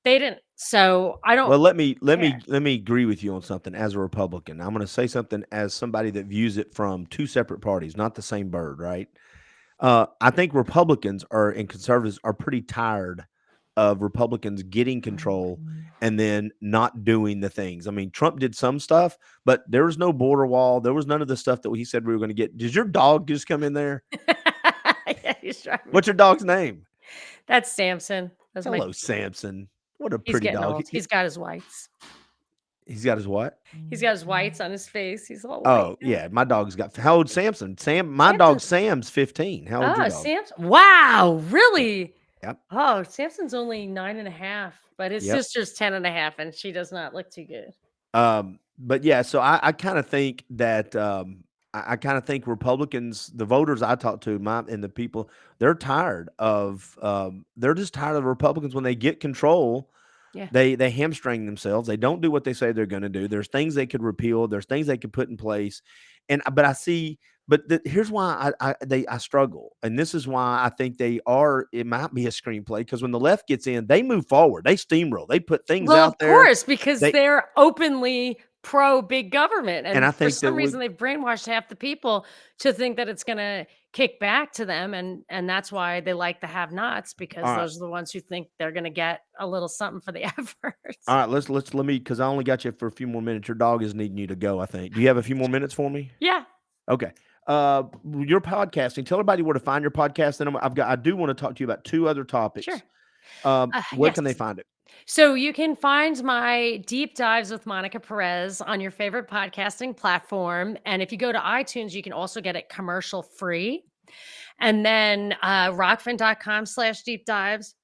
[SPEAKER 2] they didn't. So I don't
[SPEAKER 1] Well,
[SPEAKER 2] care.
[SPEAKER 1] let me agree with you on something as a Republican. I'm going to say something as somebody that views it from two separate parties, not the same bird, right? I think Republicans are and conservatives are pretty tired of Republicans getting control and then not doing the things. I mean, Trump did some stuff, but there was no border wall. There was none of the stuff that he said we were going to get. Did your dog just come in there?
[SPEAKER 2] Yeah, he's driving me.
[SPEAKER 1] What's your dog's name?
[SPEAKER 2] That's Samson. That's my
[SPEAKER 1] Hello, Samson. What a
[SPEAKER 2] He's
[SPEAKER 1] pretty
[SPEAKER 2] getting
[SPEAKER 1] dog.
[SPEAKER 2] old. He's got his whites.
[SPEAKER 1] He's got his what?
[SPEAKER 2] He's got his whites on his face. He's all white
[SPEAKER 1] Oh,
[SPEAKER 2] now.
[SPEAKER 1] yeah, my dog's got how old Samson? My dog
[SPEAKER 2] Samson.
[SPEAKER 1] Sam's 15. How old's your
[SPEAKER 2] Oh,
[SPEAKER 1] dog?
[SPEAKER 2] Samson. Wow,
[SPEAKER 1] Yep.
[SPEAKER 2] really?
[SPEAKER 1] Yep.
[SPEAKER 2] Oh, Samson's only 9.5, but his
[SPEAKER 1] Yep.
[SPEAKER 2] sister's 10.5, and she does not look too good.
[SPEAKER 1] But yeah, so I kind of think that I kind of think Republicans, the voters I talk to, my and the people, they're tired of they're just tired of Republicans when they get control.
[SPEAKER 2] Yeah.
[SPEAKER 1] They hamstring themselves. They don't do what they say they're going to do. There's things they could repeal. There's things they could put in place. And but I see. But here's why I struggle, and this is why I think they are. It might be a screenplay because when the left gets in, they move forward. They steamroll. They put things
[SPEAKER 2] Well,
[SPEAKER 1] out
[SPEAKER 2] of
[SPEAKER 1] there.
[SPEAKER 2] course, because
[SPEAKER 1] They
[SPEAKER 2] they're openly pro big government.
[SPEAKER 1] and I
[SPEAKER 2] And for
[SPEAKER 1] think that
[SPEAKER 2] some reason, they've brainwashed half the people to think that it's going to kick back to them. And that's why they like the have nots, because
[SPEAKER 1] all right.
[SPEAKER 2] those are the ones who think they're going to get a little something for the effort.
[SPEAKER 1] All right, let me because I only got you for a few more minutes. Your dog is needing you to go, I think. Do you have a few more minutes for me?
[SPEAKER 2] Yeah,
[SPEAKER 1] Okay. Your podcasting. Tell everybody where to find your podcast. And I do want to talk to you about two other topics.
[SPEAKER 2] sure.
[SPEAKER 1] Where
[SPEAKER 2] Yes.
[SPEAKER 1] can they find it?
[SPEAKER 2] So you can find my deep dives with Monica Perez on your favorite podcasting platform. And if you go to iTunes, you can also get it commercial free. And then rockfin.com/deep dives.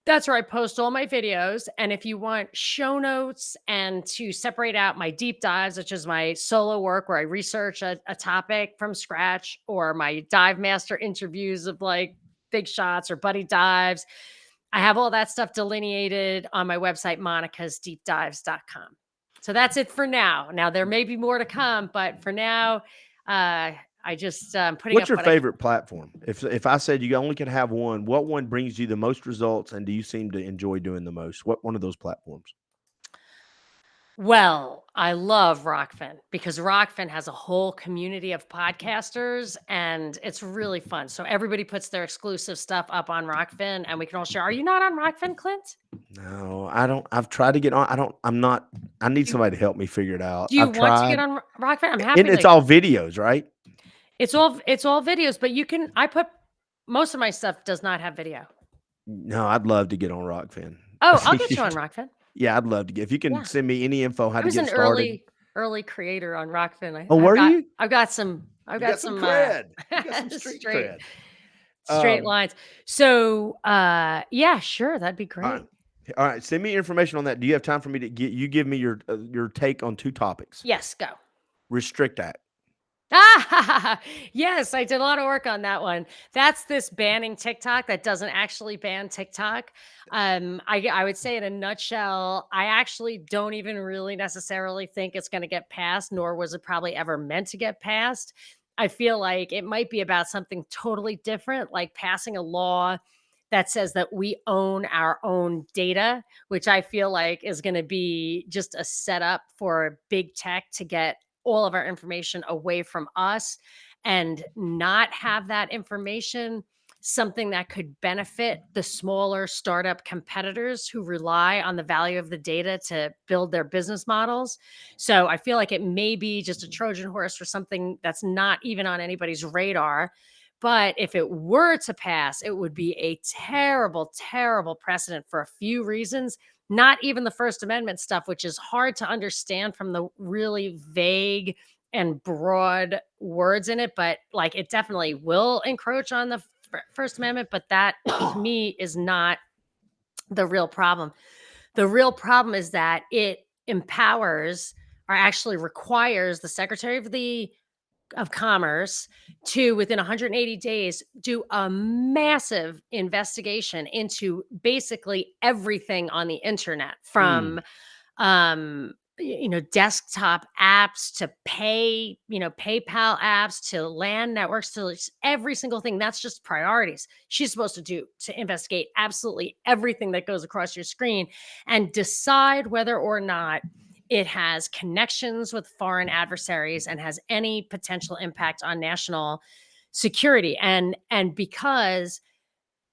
[SPEAKER 2] That's where I post all my videos. And if you want show notes and to separate out my deep dives, which is my solo work where I research a topic from scratch, or my dive master interviews of like big shots or buddy dives, I have all that stuff delineated on my website, monicasdeepdives.com. So that's it for now. Now, there may be more to come, but for now, I just putting
[SPEAKER 1] What's
[SPEAKER 2] up
[SPEAKER 1] your
[SPEAKER 2] what
[SPEAKER 1] favorite platform? If I said you only can have one, what one brings you the most results, and do you seem to enjoy doing the most? What one of those platforms?
[SPEAKER 2] Well, I love Rockfin because Rockfin has a whole community of podcasters and it's really fun. So everybody puts their exclusive stuff up on Rockfin and we can all share. Are you not on Rockfin, Clint?
[SPEAKER 1] No, I don't. I've tried to get on. I don't. I'm not. I need
[SPEAKER 2] Do,
[SPEAKER 1] somebody to help me figure it out.
[SPEAKER 2] do you
[SPEAKER 1] I've
[SPEAKER 2] want to get
[SPEAKER 1] tried,
[SPEAKER 2] on Rockfin? I'm
[SPEAKER 1] and
[SPEAKER 2] happy
[SPEAKER 1] it's
[SPEAKER 2] to.
[SPEAKER 1] all videos, right?
[SPEAKER 2] It's all videos, but you can. I put most of my stuff does not have video.
[SPEAKER 1] No, I'd love to get on Rockfin.
[SPEAKER 2] Oh, I'll get you on Rockfin.
[SPEAKER 1] Yeah, I'd love to get. If you can
[SPEAKER 2] Yeah,
[SPEAKER 1] send me any info how
[SPEAKER 2] I
[SPEAKER 1] to
[SPEAKER 2] was
[SPEAKER 1] get
[SPEAKER 2] an
[SPEAKER 1] started.
[SPEAKER 2] early creator on Rockfin.
[SPEAKER 1] Oh,
[SPEAKER 2] I've
[SPEAKER 1] were
[SPEAKER 2] got
[SPEAKER 1] you?
[SPEAKER 2] I've got some
[SPEAKER 1] You got some cred. You got some street
[SPEAKER 2] straight
[SPEAKER 1] cred.
[SPEAKER 2] straight lines. So yeah, sure, that'd be
[SPEAKER 1] All
[SPEAKER 2] great.
[SPEAKER 1] right. All right. Send me information on that. Do you have time for me to get you give me your take on two topics?
[SPEAKER 2] Yes, go.
[SPEAKER 1] Restrict Act.
[SPEAKER 2] Yes, I did a lot of work on that one. That's this banning TikTok that doesn't actually ban TikTok. I would say in a nutshell, I actually don't even really necessarily think it's going to get passed, nor was it probably ever meant to get passed. I feel like it might be about something totally different, like passing a law that says that we own our own data, which I feel like is going to be just a setup for big tech to get all of our information away from us and not have that information something that could benefit the smaller startup competitors who rely on the value of the data to build their business models. So I feel like it may be just a Trojan horse for something that's not even on anybody's radar. But if it were to pass, it would be a terrible, terrible precedent for a few reasons. Not even the First Amendment stuff, which is hard to understand from the really vague and broad words in it, but like it definitely will encroach on the First Amendment. But that to me is not the real problem. The real problem is that it empowers or actually requires the Secretary of Commerce to, within 180 days, do a massive investigation into basically everything on the internet, from
[SPEAKER 1] Mm,
[SPEAKER 2] desktop apps to PayPal apps to LAN networks to every single thing. That's just priorities she's supposed to investigate absolutely everything that goes across your screen and decide whether or not it has connections with foreign adversaries and has any potential impact on national security. And because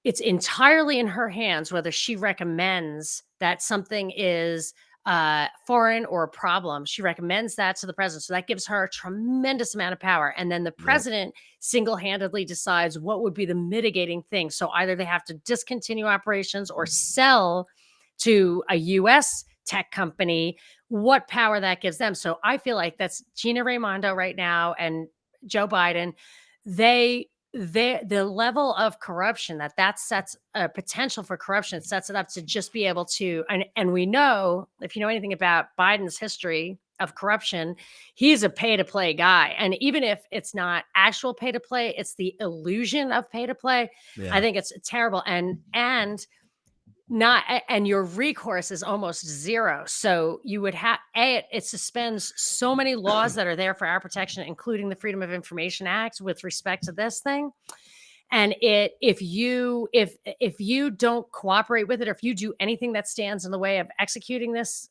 [SPEAKER 2] it's entirely in her hands whether she recommends that something is foreign or a problem. She recommends that to the president. So that gives her a tremendous amount of power. And then the
[SPEAKER 1] yep.
[SPEAKER 2] president single handedly decides what would be the mitigating thing. So either they have to discontinue operations or sell to a US tech company, what power that gives them. So I feel like that's Gina Raimondo right now and Joe Biden. The level of corruption that sets a potential for corruption sets it up to just be able to, and we know, if you know anything about Biden's history of corruption, he's a pay to play guy. And even if it's not actual pay to play, it's the illusion of pay to play. I
[SPEAKER 1] Yeah.
[SPEAKER 2] think it's terrible. And and your recourse is almost zero. So you would have it suspends so many laws that are there for our protection, including the Freedom of Information Act with respect to this thing. And if you don't cooperate with it, or if you do anything that stands in the way of executing this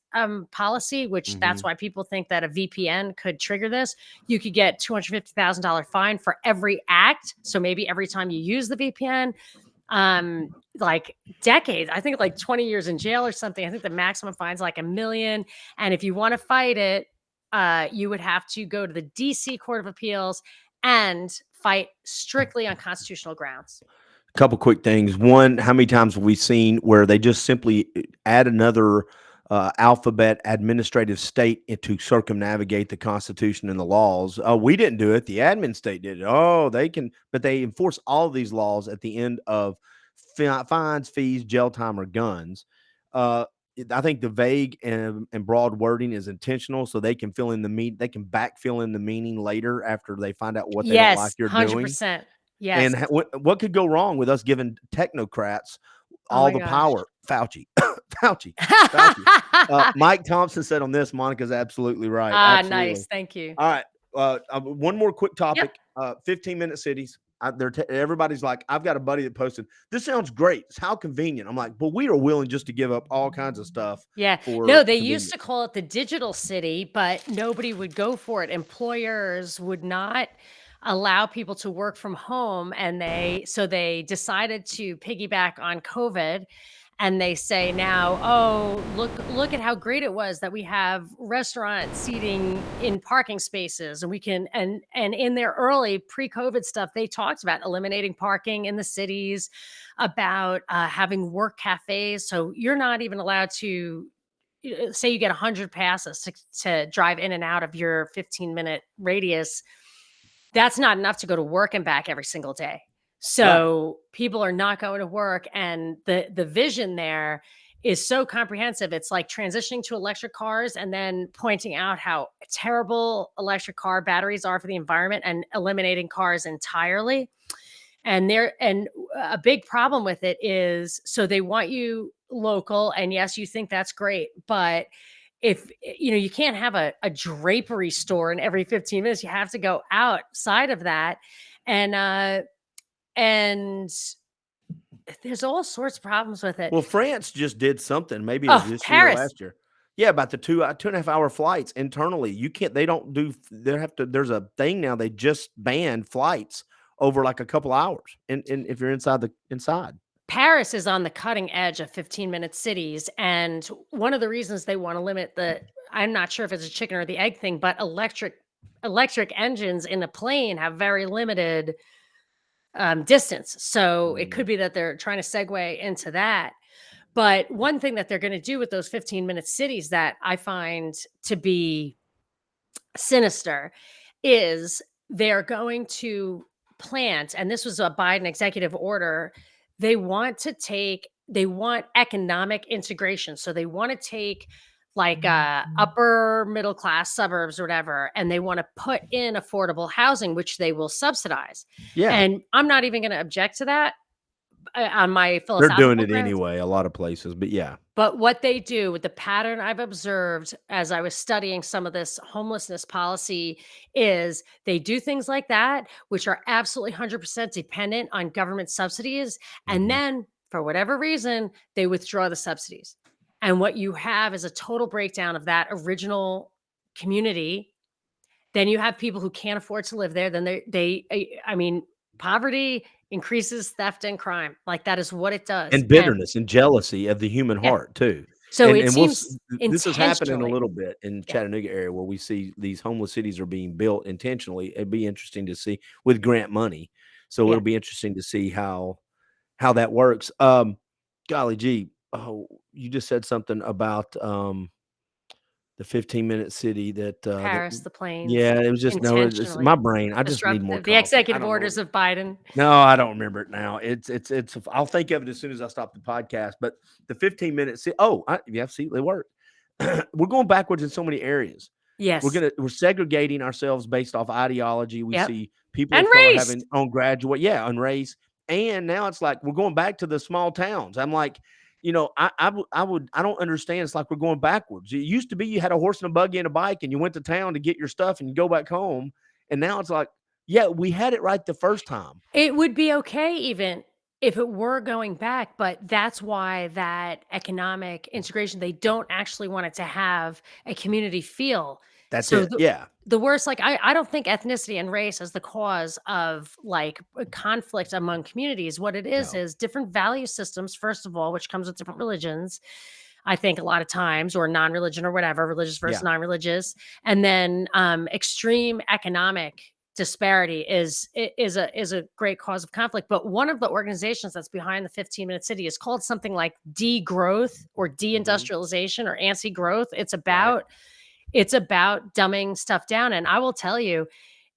[SPEAKER 2] policy, which
[SPEAKER 1] Mm-hmm.
[SPEAKER 2] that's why people think that a VPN could trigger this, you could get $250,000 fine for every act. So maybe every time you use the VPN, like decades, I think like 20 years in jail or something. I think the maximum fine's like $1 million. And if you want to fight it, you would have to go to the DC Court of Appeals and fight strictly on constitutional grounds.
[SPEAKER 1] Couple quick things. One, how many times have we seen where they just simply add another alphabet administrative state to circumnavigate the Constitution and the laws? Oh, we didn't do it. The admin state did it. Oh, they can, but they enforce all of these laws at the end of fines, fees, jail time, or guns. I think the vague and broad wording is intentional, so they can fill in they can backfill in the meaning later after they find out what they don't like
[SPEAKER 2] Yes,
[SPEAKER 1] you're doing.
[SPEAKER 2] 100%. Yes.
[SPEAKER 1] And what could go wrong with us giving technocrats
[SPEAKER 2] Oh
[SPEAKER 1] all
[SPEAKER 2] my
[SPEAKER 1] the
[SPEAKER 2] gosh.
[SPEAKER 1] power? Fauci, Fauci. Mike Thompson said on this, Monica's absolutely right. Absolutely.
[SPEAKER 2] Nice. Thank you.
[SPEAKER 1] All right. One more quick topic. 15-minute cities. Everybody's like, I've got a buddy that posted, this sounds great. It's how convenient. I'm like, but we are willing just to give up all kinds of stuff.
[SPEAKER 2] Yeah. No, they used to call it the digital city, but nobody would go for it. Employers would not allow people to work from home, and they decided to piggyback on COVID. And they say now, oh, look at how great it was that we have restaurant seating in parking spaces, and we can and in their early pre-COVID stuff, they talked about eliminating parking in the cities, about having work cafes. So you're not even allowed to say you get 100 passes to drive in and out of your 15-minute radius. That's not enough to go to work and back every single day. So people are not going to work, and the vision there is so comprehensive. It's like transitioning to electric cars and then pointing out how terrible electric car batteries are for the environment and eliminating cars entirely. And a big problem with it is, so they want you local, and yes, you think that's great, but if you can't have a drapery store in every 15 minutes, you have to go outside of that. And there's all sorts of problems with it.
[SPEAKER 1] Well, France just did something. Maybe it was this year or
[SPEAKER 2] Paris.
[SPEAKER 1] last year. Yeah, about the 2.5 hour flights internally. You can't. They don't do. They have to. There's a thing now. They just banned flights over like a couple hours, and if you're inside.
[SPEAKER 2] Paris is on the cutting edge of 15-minute cities, and one of the reasons they want to limit I'm not sure if it's a chicken or the egg thing, but electric engines in a plane have very limited distance. So it could be that they're trying to segue into that. But one thing that they're going to do with those 15-minute cities that I find to be sinister is they're going to plant, and this was a Biden executive order, they want economic integration. So they want to take like upper middle class suburbs or whatever, and they want to put in affordable housing, which they will subsidize.
[SPEAKER 1] Yeah.
[SPEAKER 2] And I'm not even going to object to that on my philosophical
[SPEAKER 1] They're doing it
[SPEAKER 2] grounds.
[SPEAKER 1] anyway, a lot of places, but yeah.
[SPEAKER 2] But what they do, with the pattern I've observed as I was studying some of this homelessness policy, is they do things like that, which are absolutely 100% dependent on government subsidies. And then for whatever reason, they withdraw the subsidies. And what you have is a total breakdown of that original community. Then you have people who can't afford to live there. Then poverty increases theft and crime. Like, that is what it does.
[SPEAKER 1] And bitterness and jealousy of the human heart too.
[SPEAKER 2] So
[SPEAKER 1] And
[SPEAKER 2] it seems
[SPEAKER 1] this is happening a
[SPEAKER 2] intentionally.
[SPEAKER 1] little bit in Chattanooga area where we see these homeless cities are being built intentionally. It'd be interesting to see with grant money. So it'll be interesting to see how that works. Golly gee, you just said something about the 15-minute city that
[SPEAKER 2] Paris, the planes.
[SPEAKER 1] Yeah, it was just it's my brain. I just need more.
[SPEAKER 2] The executive orders of Biden.
[SPEAKER 1] No, I don't remember it now. It's. I'll think of it as soon as I stop the podcast. But the 15-minute. See, they work. We're going backwards in so many areas.
[SPEAKER 2] Yes,
[SPEAKER 1] we're segregating ourselves based off ideology. We see people
[SPEAKER 2] and
[SPEAKER 1] of color
[SPEAKER 2] race.
[SPEAKER 1] having on graduate, and race, and now it's like we're going back to the small towns. I'm like, I don't understand. It's like we're going backwards. It used to be you had a horse and a buggy and a bike, and you went to town to get your stuff, and you go back home. And now it's like, yeah, we had it right the first time.
[SPEAKER 2] It would be okay even if it were going back, but that's why that economic integration, they don't actually want it to have a community feel.
[SPEAKER 1] That's
[SPEAKER 2] So
[SPEAKER 1] it. Yeah.
[SPEAKER 2] the worst, like I don't think ethnicity and race is the cause of like conflict among communities. What it
[SPEAKER 1] No.
[SPEAKER 2] is different value systems, first of all, which comes with different religions. I think a lot of times, or non-religion or whatever, religious versus
[SPEAKER 1] Yeah.
[SPEAKER 2] non-religious, and then extreme economic disparity is a great cause of conflict. But one of the organizations that's behind the 15-minute city is called something like degrowth or
[SPEAKER 1] Mhm.
[SPEAKER 2] deindustrialization or anti-growth.
[SPEAKER 1] Right.
[SPEAKER 2] It's about dumbing stuff down. And I will tell you,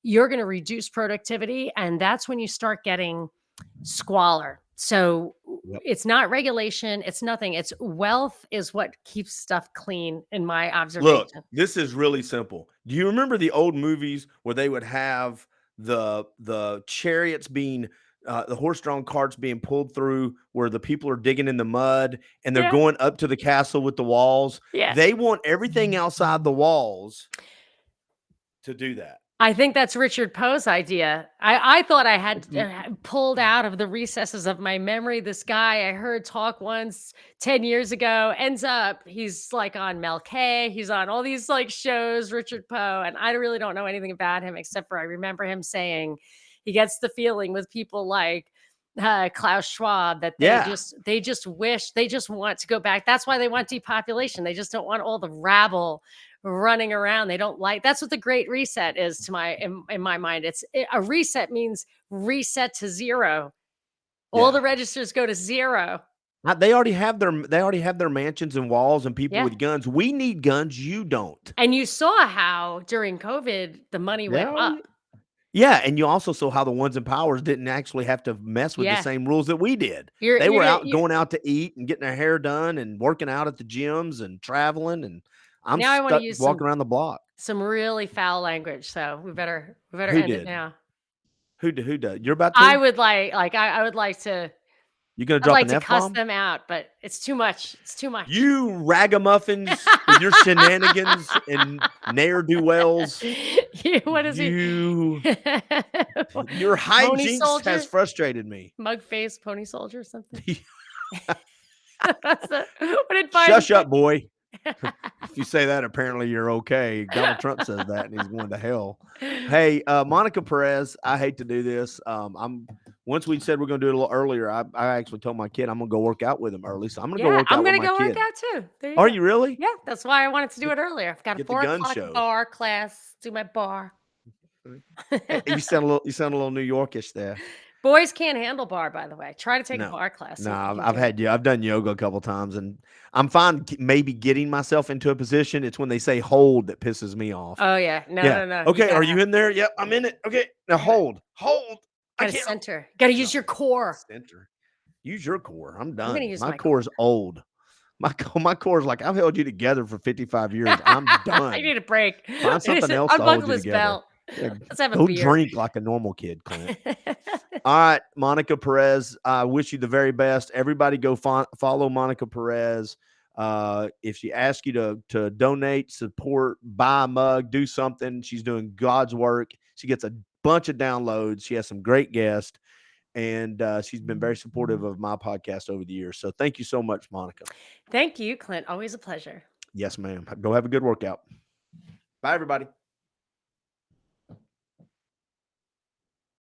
[SPEAKER 2] you're going to reduce productivity, and that's when you start getting squalor. So
[SPEAKER 1] Yep.
[SPEAKER 2] it's not regulation, it's nothing. It's wealth is what keeps stuff clean in my
[SPEAKER 1] Look,
[SPEAKER 2] observation.
[SPEAKER 1] this is really simple. Do you remember the old movies where they would have the chariots being the horse-drawn carts being pulled through where the people are digging in the mud and they're
[SPEAKER 2] Yeah.
[SPEAKER 1] going up to the castle with the walls?
[SPEAKER 2] Yeah.
[SPEAKER 1] They want everything outside the walls to do that.
[SPEAKER 2] I think that's Richard Poe's idea. I thought I had
[SPEAKER 1] Mm,
[SPEAKER 2] pulled out of the recesses of my memory this guy I heard talk once 10 years ago. Ends up he's like on Mel K. He's on all these like shows, Richard Poe, and I really don't know anything about him except for I remember him saying he gets the feeling with people like Klaus Schwab that
[SPEAKER 1] yeah.
[SPEAKER 2] they just wish they just want to go back. That's why they want depopulation. They just don't want all the rabble running around. They don't like that's what the great reset is to my in my mind. A reset means reset to zero. All
[SPEAKER 1] Yeah.
[SPEAKER 2] the registers go to zero.
[SPEAKER 1] They already have their mansions and walls and people
[SPEAKER 2] Yeah.
[SPEAKER 1] with guns. We need guns, you don't.
[SPEAKER 2] And you saw how during COVID the money went
[SPEAKER 1] Yeah.
[SPEAKER 2] up.
[SPEAKER 1] Yeah, and you also saw how the ones in powers didn't actually have to mess with the
[SPEAKER 2] Yeah.
[SPEAKER 1] same rules that we did.
[SPEAKER 2] You're
[SPEAKER 1] They
[SPEAKER 2] you're
[SPEAKER 1] were
[SPEAKER 2] gonna
[SPEAKER 1] out
[SPEAKER 2] you
[SPEAKER 1] going out to eat and getting their hair done and working out at the gyms and traveling, and I'm
[SPEAKER 2] now I want to
[SPEAKER 1] stuck
[SPEAKER 2] use
[SPEAKER 1] walking around the block.
[SPEAKER 2] some really foul language. So we better
[SPEAKER 1] Who
[SPEAKER 2] end it
[SPEAKER 1] did?
[SPEAKER 2] now.
[SPEAKER 1] Who does? You're about
[SPEAKER 2] I
[SPEAKER 1] to?
[SPEAKER 2] would I would like to
[SPEAKER 1] You gonna
[SPEAKER 2] I'd
[SPEAKER 1] drop
[SPEAKER 2] like
[SPEAKER 1] an
[SPEAKER 2] to cuss
[SPEAKER 1] F-bomb?
[SPEAKER 2] them out, but it's too much. It's too much.
[SPEAKER 1] You ragamuffins with your shenanigans and ne'er-do-wells.
[SPEAKER 2] What is he?
[SPEAKER 1] You your
[SPEAKER 2] Pony
[SPEAKER 1] hijinks has
[SPEAKER 2] soldier?
[SPEAKER 1] frustrated me.
[SPEAKER 2] Mug face pony soldier or something? What did Biden
[SPEAKER 1] Shush
[SPEAKER 2] say?
[SPEAKER 1] up, boy. If you say that, apparently you're okay. Donald Trump says that, and he's going to hell. Hey, Monica Perez, I hate to do this. I'm once we said we're going to do it a little earlier. I actually told my kid I'm going to go work out with him early, so I'm going to go
[SPEAKER 2] Yeah,
[SPEAKER 1] work
[SPEAKER 2] I'm
[SPEAKER 1] out with
[SPEAKER 2] gonna
[SPEAKER 1] my
[SPEAKER 2] go work
[SPEAKER 1] kid.
[SPEAKER 2] out too. There you
[SPEAKER 1] Are
[SPEAKER 2] go.
[SPEAKER 1] you really?
[SPEAKER 2] Yeah, that's why I wanted to do
[SPEAKER 1] Get,
[SPEAKER 2] it earlier. I've got a
[SPEAKER 1] get the
[SPEAKER 2] 4
[SPEAKER 1] gun
[SPEAKER 2] o'clock
[SPEAKER 1] shows.
[SPEAKER 2] bar class, do my bar.
[SPEAKER 1] Hey, you sound a little New Yorkish there.
[SPEAKER 2] Boys can't handle bar, by the way. Try to take a
[SPEAKER 1] No,
[SPEAKER 2] bar class,
[SPEAKER 1] no,
[SPEAKER 2] see if you can
[SPEAKER 1] I've
[SPEAKER 2] do it.
[SPEAKER 1] had I've done yoga a couple times, and I'm fine. Maybe getting myself into a position. It's when they say hold that pisses me off.
[SPEAKER 2] Oh, yeah. No,
[SPEAKER 1] Yeah.
[SPEAKER 2] no, no. You
[SPEAKER 1] Okay. Are
[SPEAKER 2] gotta
[SPEAKER 1] you in there? Yep. I'm in it. Okay. Now hold. Hold. I
[SPEAKER 2] gotta
[SPEAKER 1] can't.
[SPEAKER 2] center. Gotta use your
[SPEAKER 1] No.
[SPEAKER 2] core.
[SPEAKER 1] Center. Use your core. I'm
[SPEAKER 2] I'm gonna
[SPEAKER 1] done.
[SPEAKER 2] use
[SPEAKER 1] My
[SPEAKER 2] my
[SPEAKER 1] core
[SPEAKER 2] core.
[SPEAKER 1] is old. My core is like I've held you together for 55 years. I'm
[SPEAKER 2] I
[SPEAKER 1] done.
[SPEAKER 2] need a break.
[SPEAKER 1] Find
[SPEAKER 2] I need
[SPEAKER 1] something
[SPEAKER 2] to
[SPEAKER 1] else to hold
[SPEAKER 2] unbuckle
[SPEAKER 1] you
[SPEAKER 2] this
[SPEAKER 1] together.
[SPEAKER 2] belt.
[SPEAKER 1] Yeah,
[SPEAKER 2] Let's have a
[SPEAKER 1] go
[SPEAKER 2] beer.
[SPEAKER 1] drink like a normal kid, Clint. All right, Monica Perez. I wish you the very best. Everybody go follow Monica Perez. If she asks you to donate, support, buy a mug, do something, she's doing God's work. She gets a bunch of downloads. She has some great guests, and she's been very supportive of my podcast over the years. So thank you so much, Monica.
[SPEAKER 2] Thank you, Clint. Always a pleasure.
[SPEAKER 1] Yes, ma'am. Go have a good workout. Bye, everybody.